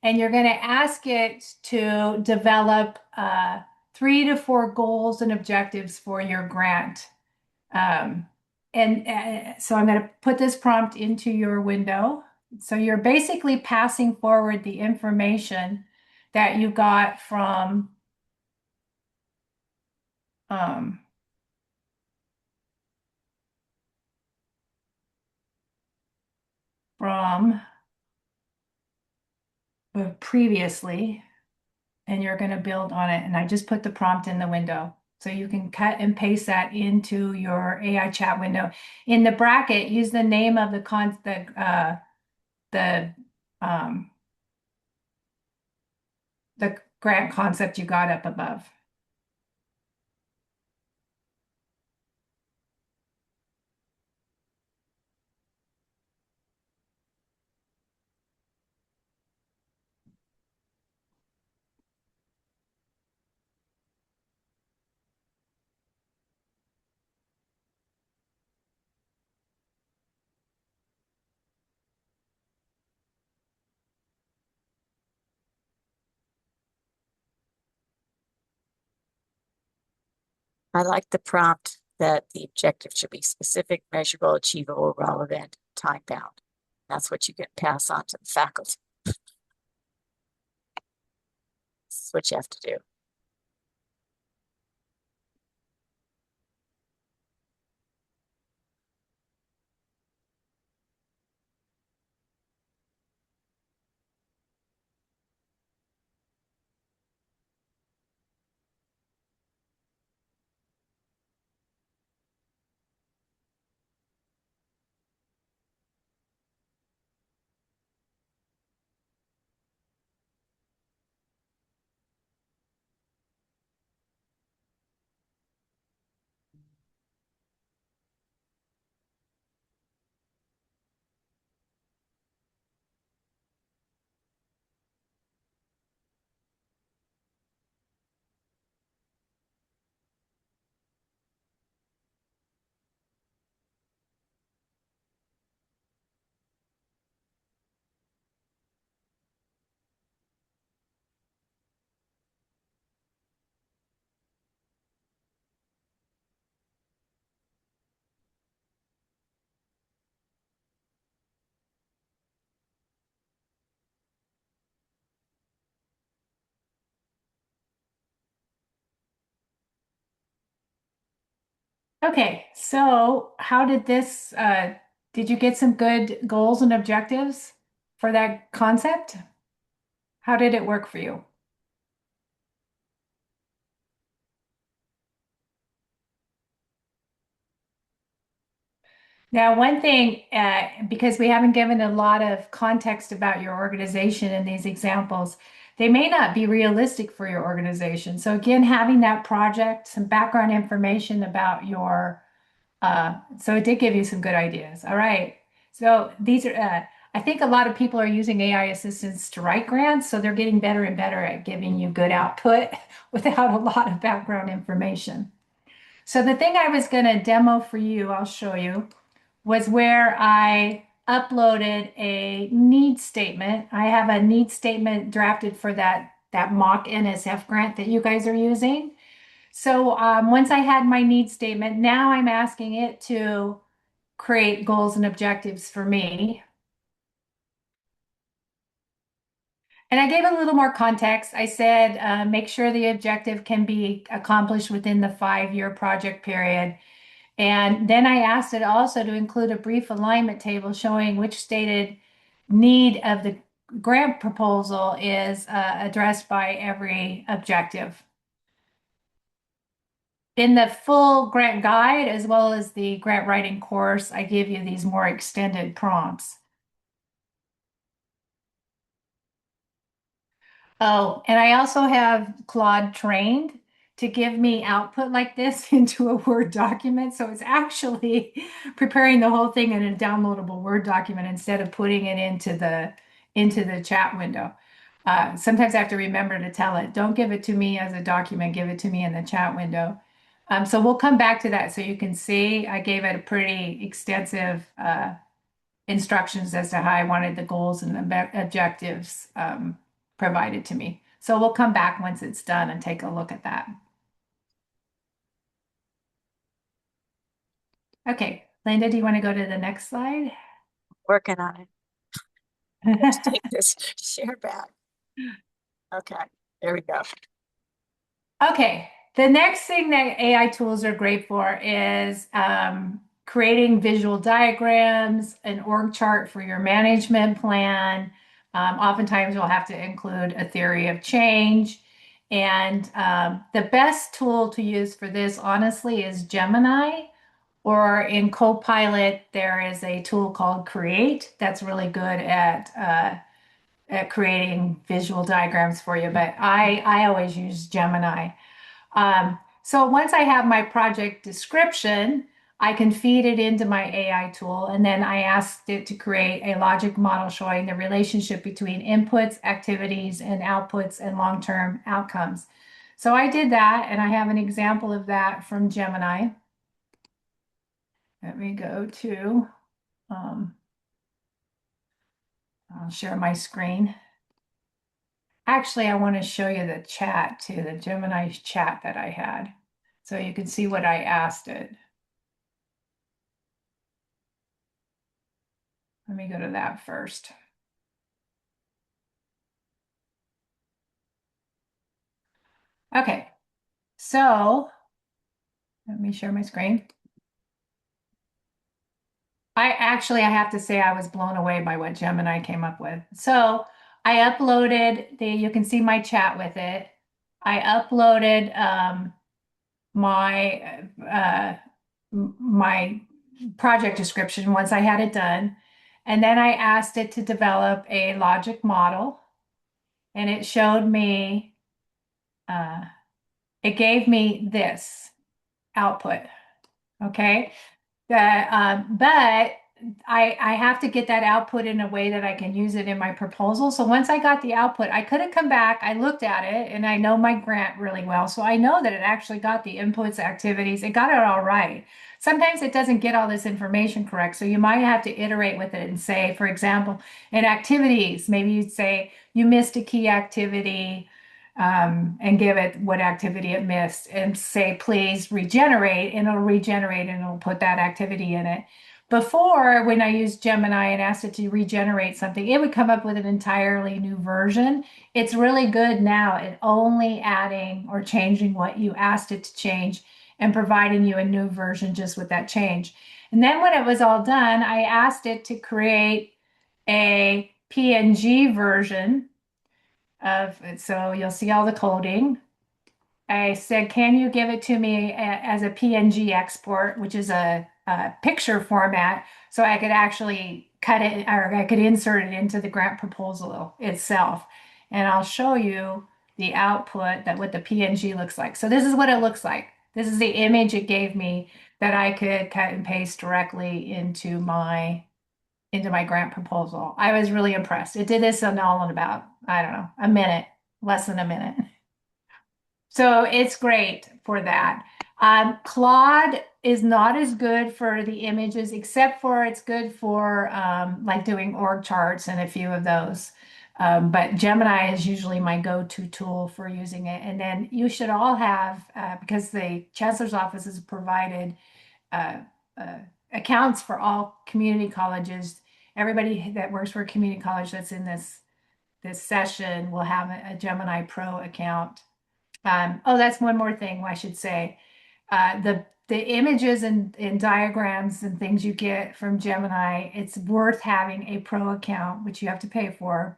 and you're going to ask it to develop 3 to 4 goals and objectives for your grant. So I'm going to put this prompt into your window. So you're basically passing forward the information that you got um, from previously, and you're going to build on it. And I just put the prompt in the window. So you can cut and paste that into your AI chat window. In the bracket, use the name of the um, the grant concept you got up above. I like the prompt that the objective should be specific, measurable, achievable, relevant, time bound. That's what you can pass on to the faculty. This is what you have to do. Okay, so how did did you get some good goals and objectives for that concept? How did it work for you? Now, one thing, because we haven't given a lot of context about your organization in these examples, they may not be realistic for your organization. So again, having that project, some background information about so it did give you some good ideas. All right. So these are, I think a lot of people are using AI assistants to write grants, so they're getting better and better at giving you good output without a lot of background information. So the thing I was going to demo for you, I'll show you, was where I uploaded a need statement. I have a need statement drafted for that mock NSF grant that you guys are using. So once I had my need statement, now I'm asking it to create goals and objectives for me. And I gave a little more context. I said, make sure the objective can be accomplished within the 5-year project period. And then I asked it also to include a brief alignment table showing which stated need of the grant proposal is addressed by every objective. In the full grant guide, as well as the grant writing course, I give you these more extended prompts. Oh, and I also have Claude trained to give me output like this into a Word document. So it's actually preparing the whole thing in a downloadable Word document instead of putting it into the chat window. Sometimes I have to remember to tell it, don't give it to me as a document, give it to me in the chat window. So we'll come back to that so you can see I gave it a pretty extensive instructions as to how I wanted the goals and objectives provided to me. So we'll come back once it's done and take a look at that. Okay, Linda, do you want to go to the next slide? Working on it. Let's take this share back. Okay, there we go. Okay, the next thing that AI tools are great for is creating visual diagrams, an org chart for your management plan. Oftentimes, you'll have to include a theory of change. And the best tool to use for this, honestly, is Gemini. Or in Copilot, there is a tool called Create that's really good at creating visual diagrams for you. But I always use Gemini. So once I have my project description, I can feed it into my AI tool, and then I asked it to create a logic model showing the relationship between inputs, activities, and outputs and long-term outcomes. So I did that, and I have an example of that from Gemini. Let me go to, I'll share my screen. Actually, I want to show you the chat too, the Gemini chat that I had, so you can see what I asked it. Let me go to that first. Okay, so let me share my screen. I have to say I was blown away by what Gemini came up with. So I uploaded you can see my chat with it. I uploaded my project description once I had it done. And then I asked it to develop a logic model, and it showed me, it gave me this output. Okay. But I have to get that output in a way that I can use it in my proposal. So once I got the output, I could have come back, I looked at it, and I know my grant really well. So I know that it actually got the inputs, activities, it got it all right. Sometimes it doesn't get all this information correct. So you might have to iterate with it and say, for example, in activities, maybe you'd say you missed a key activity. And give it what activity it missed and say, please regenerate, and it'll regenerate and it'll put that activity in it. Before, when I used Gemini and asked it to regenerate something, it would come up with an entirely new version. It's really good now at only adding or changing what you asked it to change and providing you a new version just with that change. And then when it was all done, I asked it to create a PNG version of it. So you'll see all the coding. I said, can you give it to me as a PNG export, which is a picture format, so I could actually cut it or I could insert it into the grant proposal itself. And I'll show you the output that what the PNG looks like. So this is what it looks like. This is the image it gave me that I could cut and paste directly into my grant proposal. I was really impressed. It did this in all in about, I don't know, a minute, less than a minute. So it's great for that. Claude is not as good for the images, except for it's good for like doing org charts and a few of those. But Gemini is usually my go-to tool for using it. And then you should all have, because the Chancellor's Office has provided uh, accounts for all community colleges. Everybody that works for a community college that's in this session will have a Gemini Pro account. Oh, that's one more thing I should say. The images and diagrams and things you get from Gemini, it's worth having a pro account, which you have to pay for.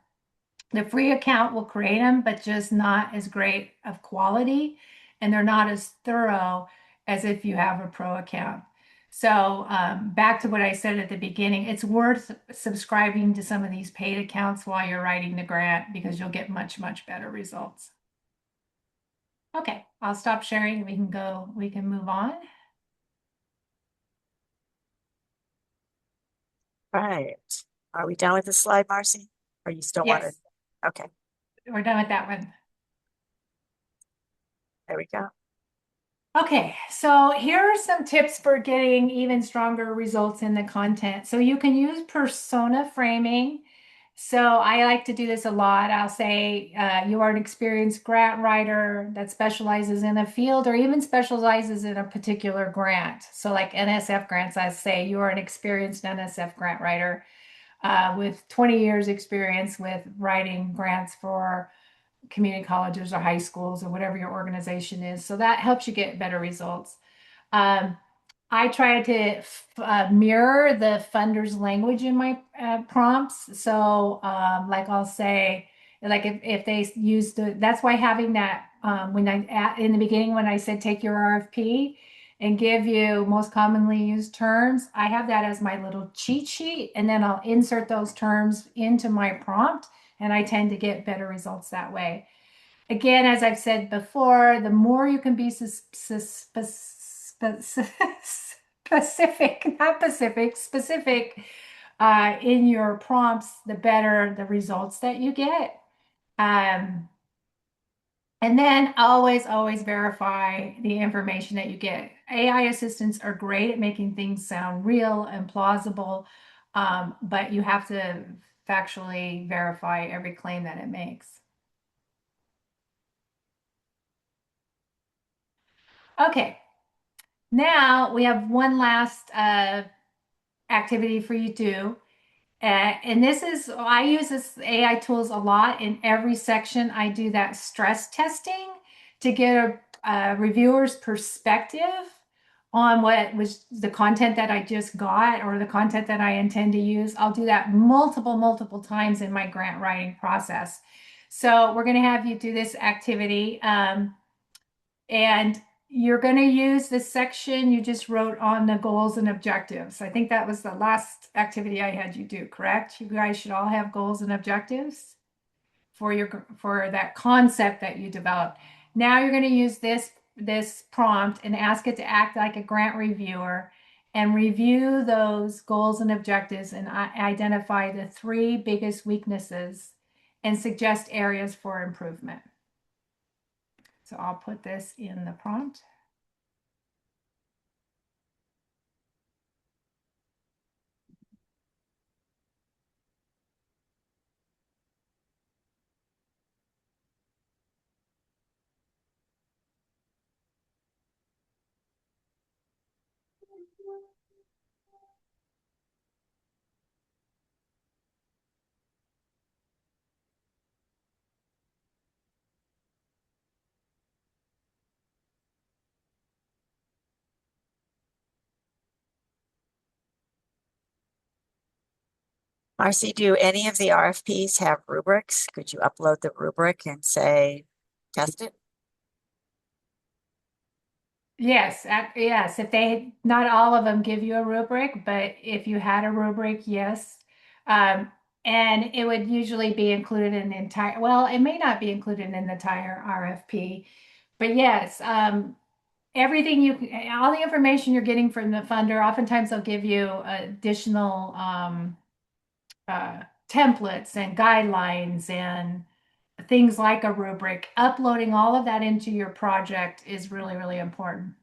The free account will create them, but just not as great of quality, and they're not as thorough as if you have a pro account. So back to what I said at the beginning, it's worth subscribing to some of these paid accounts while you're writing the grant because you'll get much, much better results. Okay, I'll stop sharing. We can move on. Right. Are we done with the slide, Marcy? Or you still want to? Yes, Okay, we're done with that one. there we go. Okay, so here are some tips for getting even stronger results in the content. So you can use persona framing. So I like to do this a lot. I'll say you are an experienced grant writer that specializes in a field or even specializes in a particular grant. So like NSF grants, I say you are an experienced NSF grant writer with 20 years experience with writing grants for community colleges or high schools or whatever your organization is. So that helps you get better results. Um, I try to mirror the funder's language in my prompts. So, like I'll say, like if they use that's why having that in the beginning when I said take your RFP and give you most commonly used terms, I have that as my little cheat sheet, and then I'll insert those terms into my prompt, and I tend to get better results that way. Again, as I've said before, the more you can be specific in your prompts, the better the results that you get. Um, and then always, always verify the information that you get. AI assistants are great at making things sound real and plausible, but you have to factually verify every claim that it makes. Okay, now we have one last activity for you to do. And this is, I use this AI tools a lot in every section. I do that stress testing to get a reviewer's perspective on what was the content that I just got or the content that I intend to use. I'll do that multiple times in my grant writing process. So we're going to have you do this activity. And you're going to use this section you just wrote on the goals and objectives. I think that was the last activity I had you do, correct? You guys should all have goals and objectives for that concept that you developed. Now you're going to use this prompt and ask it to act like a grant reviewer and review those goals and objectives and identify the 3 biggest weaknesses and suggest areas for improvement. So I'll put this in the prompt. Marcy, do any of the RFPs have rubrics? Could you upload the rubric and say, test it? Yes, yes. If they, not all of them give you a rubric, but if you had a rubric, yes. And it would usually be included in the entire, well, it may not be included in the entire RFP, but yes, everything all the information you're getting from the funder, oftentimes they'll give you additional templates and guidelines and things like a rubric. Uploading all of that into your project is really, really important.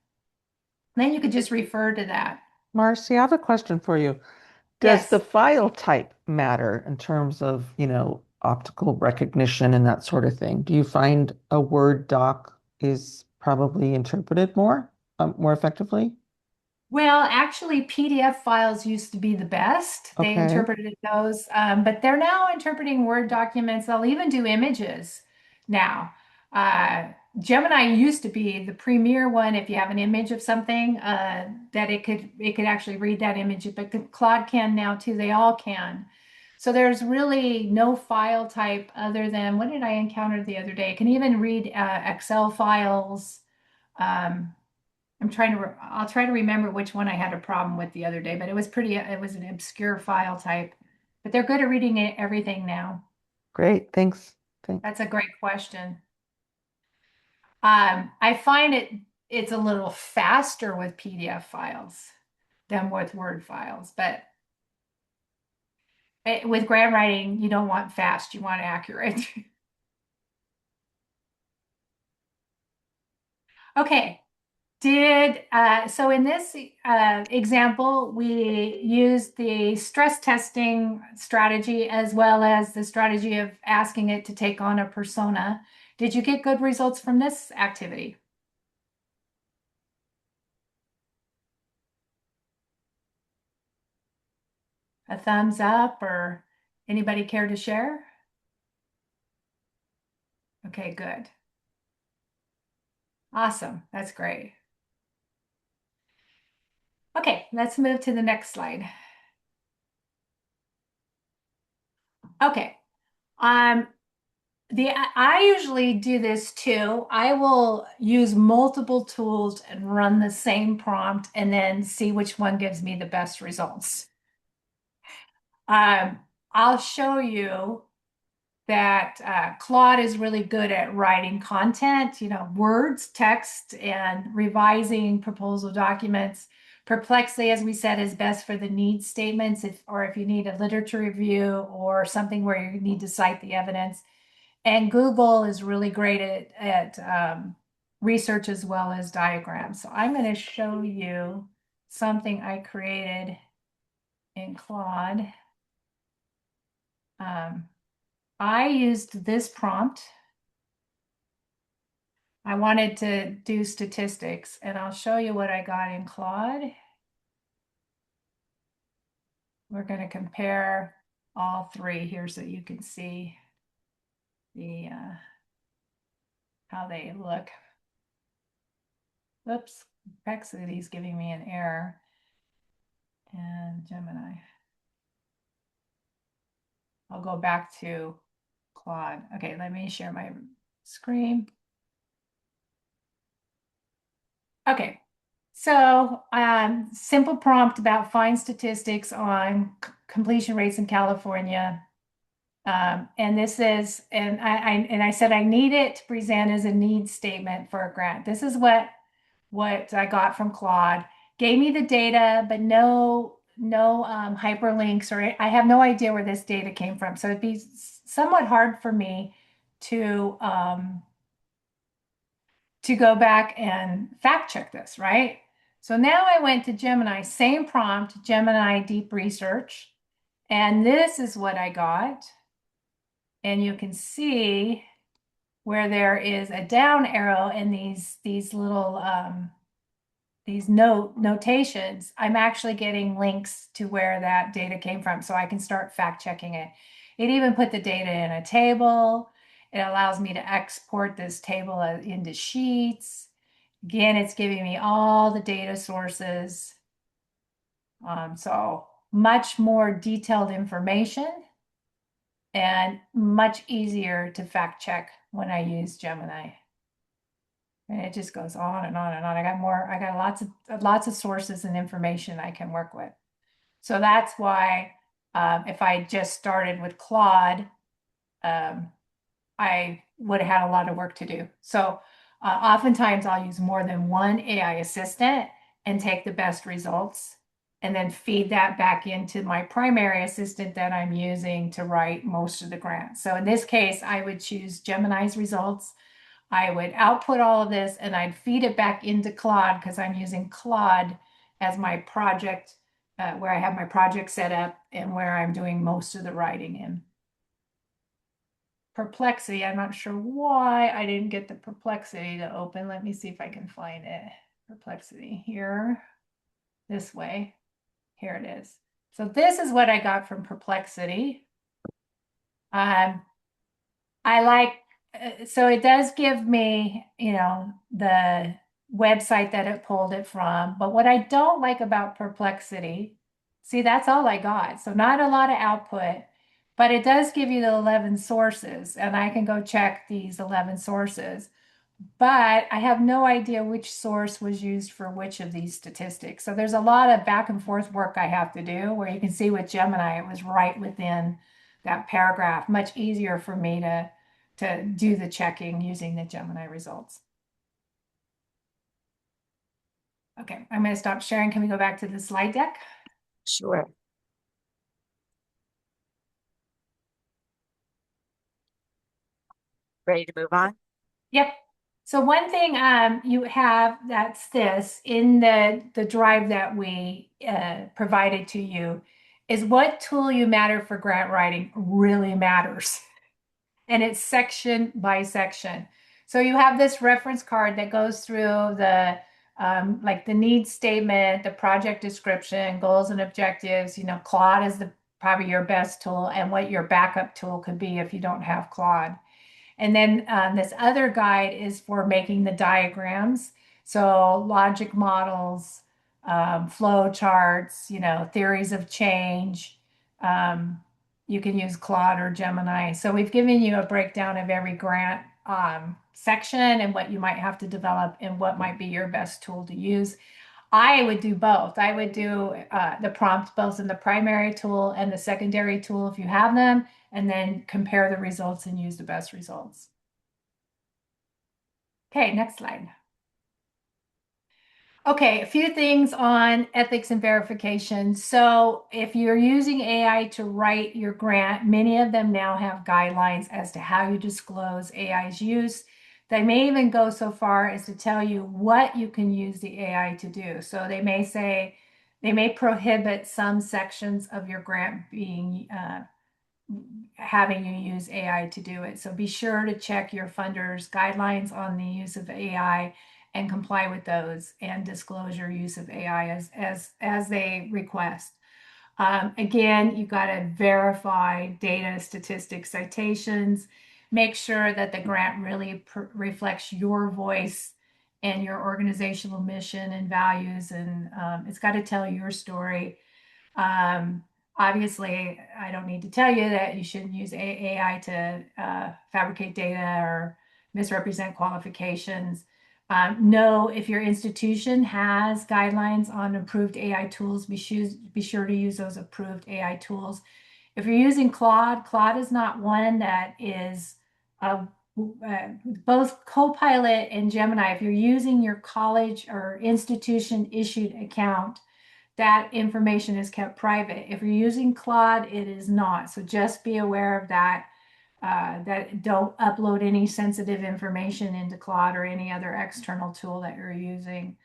Then you could just refer to that. Marcy, I have a question for you. Does the file type matter in terms of, optical recognition and that sort of thing? Do you find a Word doc is probably interpreted more effectively? Well, actually, PDF files used to be the best. They Okay. interpreted those, but they're now interpreting Word documents. They'll even do images now. Gemini used to be the premier one. If you have an image of something, that it could actually read that image, but Claude can now too. They all can. So there's really no file type other than what did I encounter the other day? It can even read Excel files. Um, I'll try to remember which one I had a problem with the other day, but it was an obscure file type. But they're good at reading everything now. Great, thanks. Thanks. That's a great question. I find it's a little faster with PDF files than with Word files, but with grant writing, you don't want fast, you want accurate. Okay. So in this example, we used the stress testing strategy as well as the strategy of asking it to take on a persona. Did you get good results from this activity? A thumbs up, or anybody care to share? Okay, good. Awesome. That's great. Okay, let's move to the next slide. Okay. I usually do this too. I will use multiple tools and run the same prompt and then see which one gives me the best results. I'll show you that Claude is really good at writing content, words, text, and revising proposal documents. Perplexity, as we said, is best for the needs statements, if you need a literature review or something where you need to cite the evidence. And Google is really great at research as well as diagrams. So I'm going to show you something I created in Claude. I used this prompt. I wanted to do statistics, and I'll show you what I got in Claude. We're going to compare all three here so you can see the how they look. Oops, Perplexity is giving me an error. And Gemini. I'll go back to Claude. Okay, let me share my screen. Okay, so simple prompt about find statistics on completion rates in California. And this is, and I said I need it to present as a need statement for a grant. This is what I got from Claude. Gave me the data, but no hyperlinks, or I have no idea where this data came from. So it'd be somewhat hard for me to go back and fact check this, right? So now I went to Gemini, same prompt, Gemini Deep Research, and this is what I got. And you can see where there is a down arrow in these little these notations, I'm actually getting links to where that data came from, so I can start fact checking it. It even put the data in a table. It allows me to export this table into Sheets. Again, it's giving me all the data sources. So much more detailed information and much easier to fact check when I use Gemini. And it just goes on and on and on. I got lots of sources and information I can work with. So that's why if I just started with Claude, I would have had a lot of work to do. So oftentimes I'll use more than one AI assistant and take the best results and then feed that back into my primary assistant that I'm using to write most of the grants. So in this case, I would choose Gemini's results. I would output all of this and I'd feed it back into Claude because I'm using Claude as my project, where I have my project set up and where I'm doing most of the writing in. Perplexity, I'm not sure why I didn't get the Perplexity to open. Let me see if I can find it. Perplexity here, this way. Here it is. So this is what I got from Perplexity. I like, so it does give me, the website that it pulled it from. But what I don't like about Perplexity, see, that's all I got. So not a lot of output, but it does give you the 11 sources, and I can go check these 11 sources. but I have no idea which source was used for which of these statistics. So there's a lot of back and forth work I have to do, where you can see with Gemini, it was right within that paragraph, much easier for me to do the checking using the Gemini results. Okay, I'm going to stop sharing. Can we go back to the slide deck? Sure. Ready to move on? Yep. So one thing you have that's this in the drive that we provided to you is what tool you matter for grant writing really matters. And it's section by section. So you have this reference card that goes through the like the needs statement, the project description, goals and objectives. You know, Claude is the probably your best tool, and what your backup tool could be if you don't have Claude. And then this other guide is for making the diagrams. So logic models, flow charts, you know, theories of change. You can use Claude or Gemini. So we've given you a breakdown of every grant section and what you might have to develop and what might be your best tool to use. I would do both. I would do the prompts both in the primary tool and the secondary tool if you have them, and then compare the results and use the best results. Okay, next slide. Okay, a few things on ethics and verification. So if you're using AI to write your grant, many of them now have guidelines as to how you disclose AI's use. They may even go so far as to tell you what you can use the AI to do. So they may say, they may prohibit some sections of your grant being having you use AI to do it. So be sure to check your funders' guidelines on the use of AI and comply with those and disclose your use of AI as they request. Again, you've got to verify data, statistics, citations. Make sure that the grant really reflects your voice and your organizational mission and values, and it's got to tell your story. Obviously, I don't need to tell you that you shouldn't use AI to fabricate data or misrepresent qualifications. Know if your institution has guidelines on approved AI tools, be sure to use those approved AI tools. If you're using Claude, Claude is not one that is both Copilot and Gemini. If you're using your college or institution issued account, that information is kept private. If you're using Claude, it is not. So just be aware of that. That don't upload any sensitive information into Claude or any other external tool that you're using.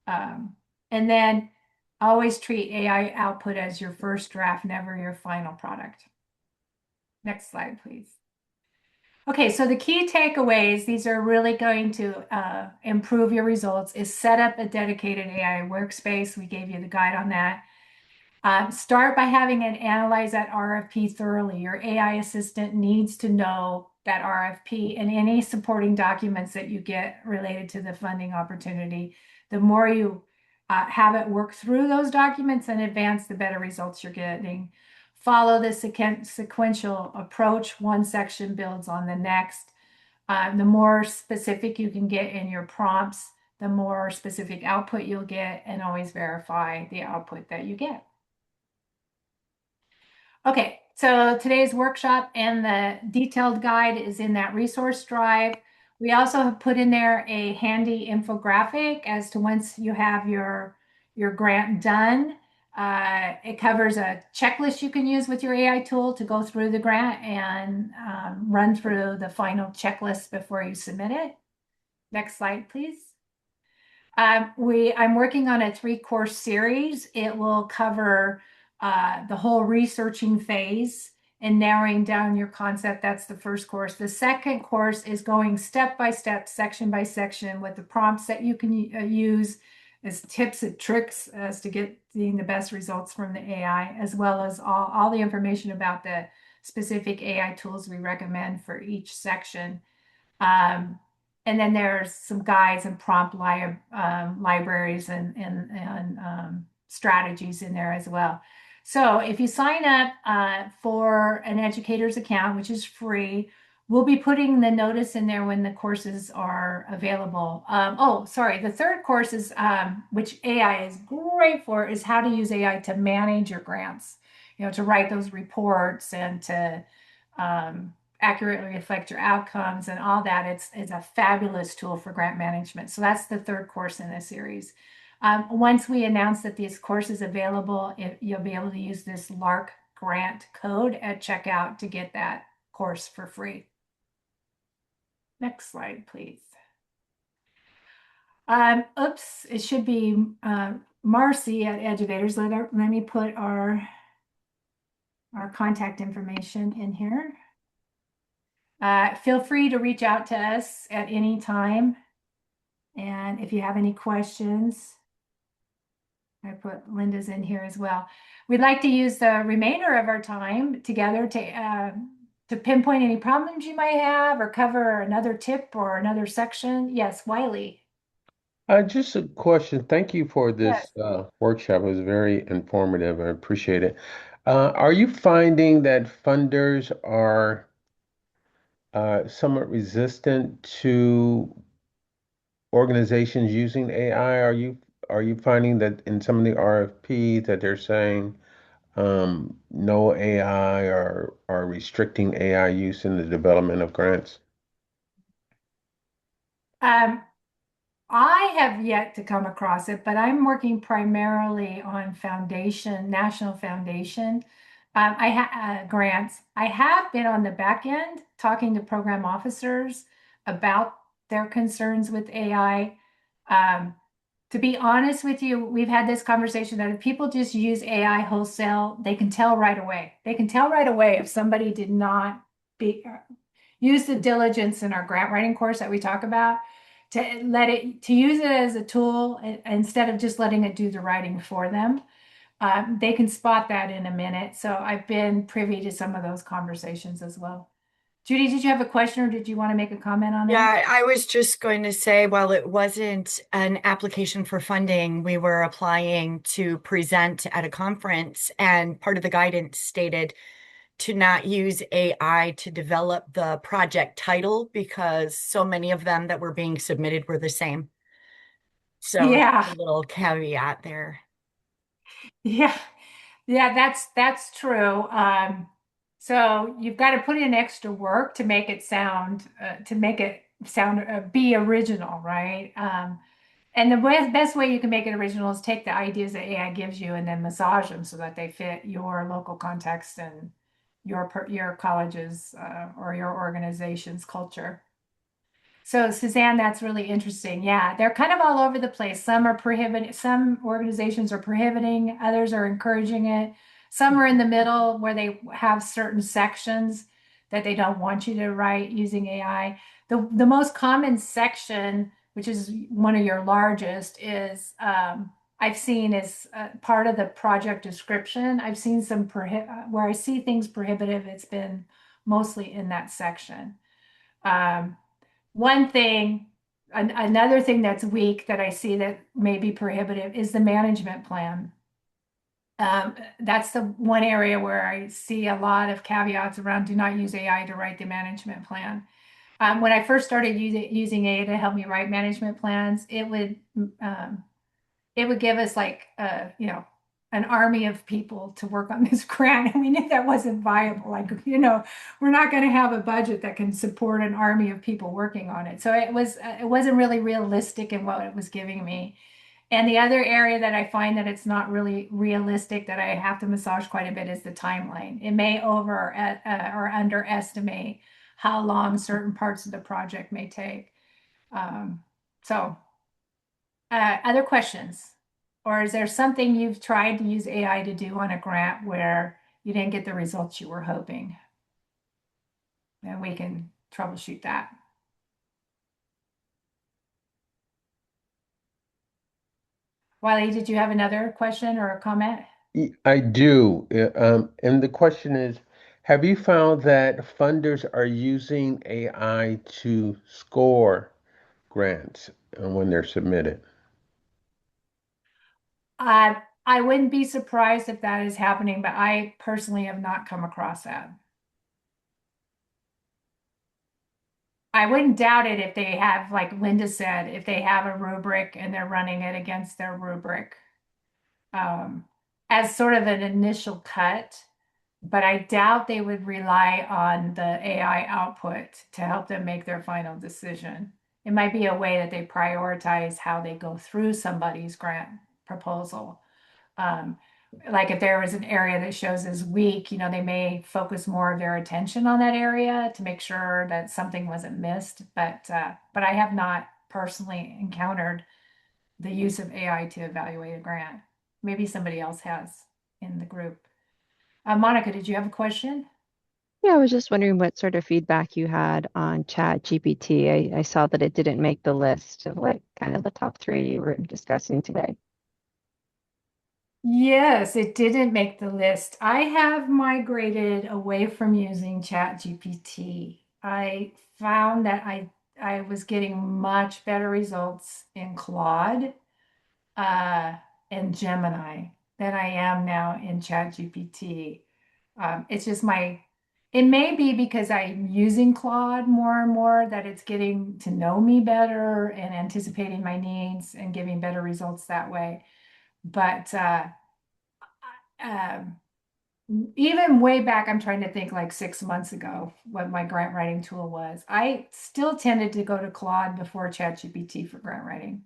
And then always treat AI output as your first draft, never your final product. Next slide, please. Okay, so the key takeaways, these are really going to improve your results, is set up a dedicated AI workspace. We gave you the guide on that. Start by having it analyze that RFP thoroughly. Your AI assistant needs to know that RFP and any supporting documents that you get related to the funding opportunity. The more you have it work through those documents in advance, the better results you're getting. Follow the sequential approach. One section builds on the next. The more specific you can get in your prompts, the more specific output you'll get, and always verify the output that you get. Okay, so today's workshop and the detailed guide is in that resource drive. We also have put in there a handy infographic as to once you have your grant done. It covers a checklist you can use with your AI tool to go through the grant and run through the final checklist before you submit it. Next slide, please. I'm working on a 3-course series. It will cover the whole researching phase and narrowing down your concept. That's the first course. The second course is going step by step, section by section, with the prompts that you can use as tips and tricks as to getting the best results from the AI, as well as all the information about the specific AI tools we recommend for each section. And then there's some guides and prompt libraries and strategies in there as well. So if you sign up for an educator's account, which is free, we'll be putting the notice in there when the courses are available. Oh, sorry. The third course is, which AI is great for, is how to use AI to manage your grants, to write those reports and to accurately reflect your outcomes and all that. It's a fabulous tool for grant management. So that's the third course in this series. Once we announce that this course is available, you'll be able to use this LARC grant code at checkout to get that course for free. Next slide, please. Oops, it should be Marcy at Eduvators. Let me put our contact information in here. Feel free to reach out to us at any time. And if you have any questions, I put Linda's in here as well. We'd like to use the remainder of our time together to pinpoint any problems you might have or cover another tip or another section. Yes, Wiley. Just a question. Thank you for Yes. this workshop. It was very informative. I appreciate it. Are you finding that funders are somewhat resistant to organizations using AI? Are you finding that in some of the RFPs that they're saying no AI or are restricting AI use in the development of grants? Um, I have yet to come across it, but I'm working primarily on foundation, national foundation. I have grants. I have been on the back end talking to program officers about their concerns with AI. To be honest with you, we've had this conversation that if people just use AI wholesale, they can tell right away. They can tell right away if somebody did not use the diligence in our grant writing course that we talk about to use it as a tool instead of just letting it do the writing for them. They can spot that in a minute. So I've been privy to some of those conversations as well. Judy, did you have a question or did you want to make a comment on that? Yeah, I was just going to say, while it wasn't an application for funding, we were applying to present at a conference, and part of the guidance stated to not use AI to develop the project title because so many of them that were being submitted were the same. So Yeah, a little caveat there. yeah, yeah, that's true. So you've got to put in extra work to make it sound be original, right? And the best way you can make it original is take the ideas that AI gives you and then massage them so that they fit your local context and your college's or your organization's culture. So Suzanne, that's really interesting. Yeah, they're kind of all over the place. Some are prohibiting, some organizations are prohibiting, others are encouraging it. Some are in the middle where they have certain sections that they don't want you to write using AI. The most common section, which is one of your largest, is I've seen is part of the project description. I've seen some where I see things prohibitive. It's been mostly in that section. One thing, another thing that's weak that I see that may be prohibitive is the management plan. That's the one area where I see a lot of caveats around do not use AI to write the management plan. When I first started using AI to help me write management plans, it would give us like an army of people to work on this grant, and we knew that wasn't viable. Like we're not going to have a budget that can support an army of people working on it. So it wasn't really realistic in what it was giving me. And the other area that I find that it's not really realistic that I have to massage quite a bit is the timeline. It may over or underestimate how long certain parts of the project may take. So other questions? Or is there something you've tried to use AI to do on a grant where you didn't get the results you were hoping? And we can troubleshoot that. Wiley, did you have another question or a comment? I do. And the question is, have you found that funders are using AI to score grants when they're submitted? I wouldn't be surprised if that is happening, but I personally have not come across that. I wouldn't doubt it if they have, like Linda said, if they have a rubric and they're running it against their rubric um, as sort of an initial cut. But I doubt they would rely on the AI output to help them make their final decision. It might be a way that they prioritize how they go through somebody's grant proposal. Um, like if there was an area that shows as weak, they may focus more of their attention on that area to make sure that something wasn't missed. But I have not personally encountered the use of AI to evaluate a grant. Maybe somebody else has in the group. Monica, did you have a question? Yeah, I was just wondering what sort of feedback you had on Chat GPT. I saw that it didn't make the list of like kind of the top three you were discussing today. Yes, it didn't make the list. I have migrated away from using ChatGPT. I found that I was getting much better results in Claude uh, and Gemini than I am now in ChatGPT. It's just it may be because I'm using Claude more and more that it's getting to know me better and anticipating my needs and giving better results that way. But um, even way back, I'm trying to think like 6 months ago, what my grant writing tool was. I still tended to go to Claude before ChatGPT for grant writing.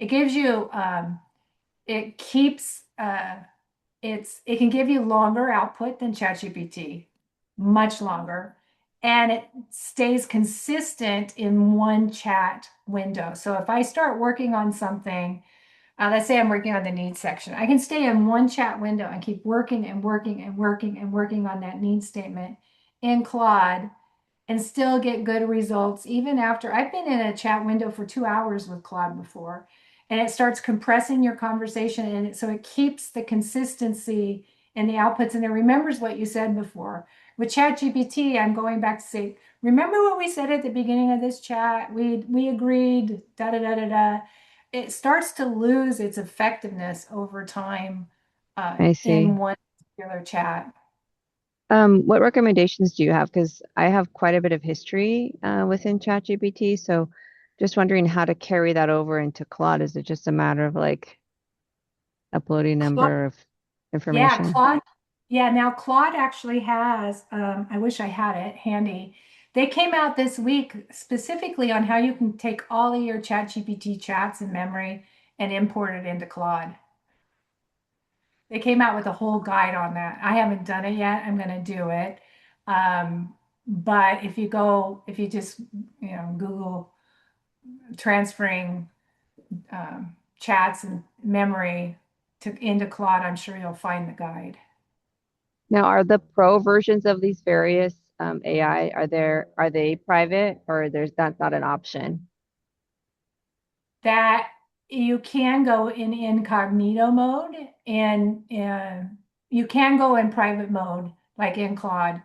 It gives you, it keeps, it can give you longer output than ChatGPT, much longer, and it stays consistent in one chat window. So if I start working on something, let's say I'm working on the needs section. I can stay in one chat window and keep working and working and working and working on that needs statement in Claude and still get good results even after I've been in a chat window for 2 hours with Claude before. And it starts compressing your conversation so it keeps the consistency in the outputs and it remembers what you said before. With ChatGPT, I'm going back to say, remember what we said at the beginning of this chat? We agreed, da da da da da. It starts to lose its effectiveness over time I see. in one particular chat. What recommendations do you have? Because I have quite a bit of history within ChatGPT, so just wondering how to carry that over into Claude. Is it just a matter of like uploading Claude, number of yeah, information? Claude. Yeah, now Claude actually has, I wish I had it handy. They came out this week specifically on how you can take all of your ChatGPT chats in memory and import it into Claude. They came out with a whole guide on that. I haven't done it yet. I'm going to do it. But if you just, Google transferring chats and memory into Claude, I'm sure you'll find the guide. Now, are the pro versions of these various AI, are they private or that's not an option? That you can go in incognito mode and you can go in private mode, like in Claude.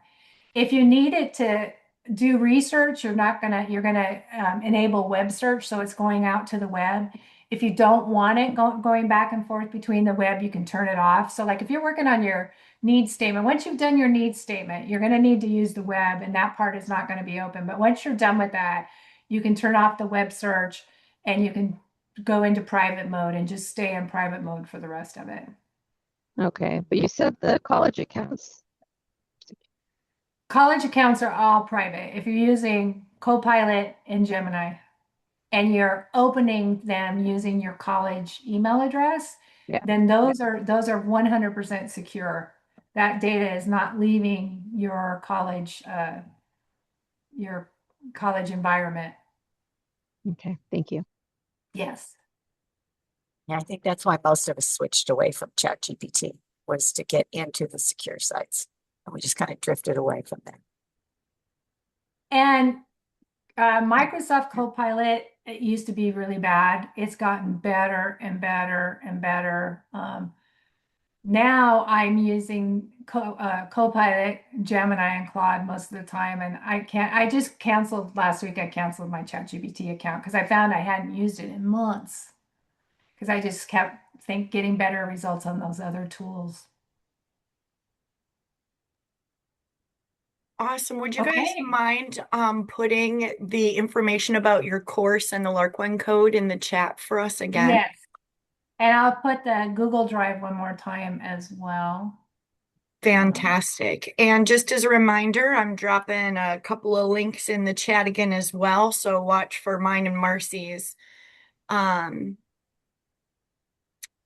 If you need it to do research, you're gonna enable web search, so it's going out to the web. If you don't want it going back and forth between the web, you can turn it off. So like if you're working on your needs statement, once you've done your needs statement, you're gonna need to use the web and that part is not gonna be open. But once you're done with that, you can turn off the web search and you can go into private mode and just stay in private mode for the rest of it. Okay, but you said the college accounts. College accounts are all private. If you're using Copilot and Gemini and you're opening them using your college email address, Yeah. then those are 100% secure. That data is not leaving your college environment. Okay, thank you. Yes. Yeah, I think that's why most of us switched away from ChatGPT, was to get into the secure sites. And we just kind of drifted away from that. And Microsoft Copilot, it used to be really bad. It's gotten better and better and better. Now I'm using Copilot, Gemini, and Claude most of the time, and I just canceled last week. I canceled my ChatGPT account because I found I hadn't used it in months because I just kept getting better results on those other tools. Awesome. Would you guys Okay. mind putting the information about your course and the Lark One code in the chat for us again? Yes. And I'll put the Google Drive one more time as well. Fantastic. And just as a reminder, I'm dropping a couple of links in the chat again as well. So watch for mine and Marcy's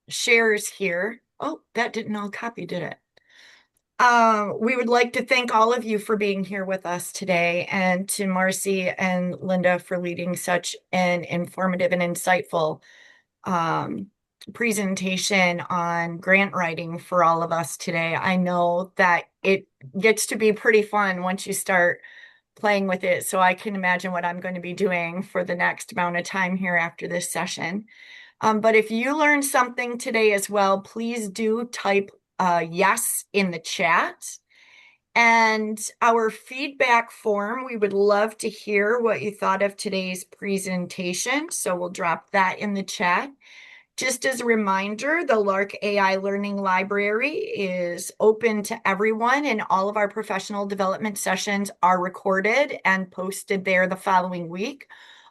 shares here. Oh, that didn't all copy, did it? We would like to thank all of you for being here with us today, and to Marcy and Linda for leading such an informative and insightful presentation on grant writing for all of us today. I know that it gets to be pretty fun once you start playing with it, so I can imagine what I'm going to be doing for the next amount of time here after this session. But if you learned something today as well, please do type yes in the chat. And our feedback form, we would love to hear what you thought of today's presentation. So we'll drop that in the chat. Just as a reminder, the Lark AI Learning Library is open to everyone, and all of our professional development sessions are recorded and posted there the following week.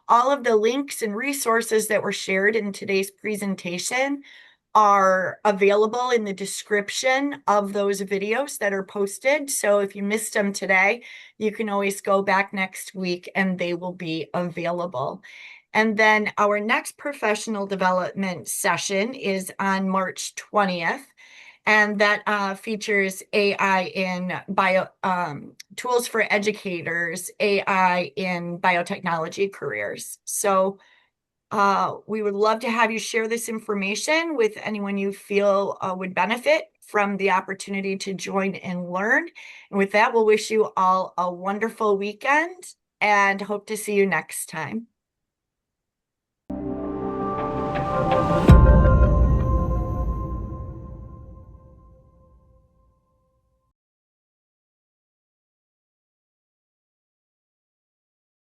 All of the links and resources that were shared in today's presentation are available in the description of those videos that are posted. So if you missed them today, you can always go back next week and they will be available. And then our next professional development session is on March 20th. And that features AI in tools for educators, AI in biotechnology careers. So we would love to have you share this information with anyone you feel would benefit from the opportunity to join and learn. And with that, we'll wish you all a wonderful weekend and hope to see you next time.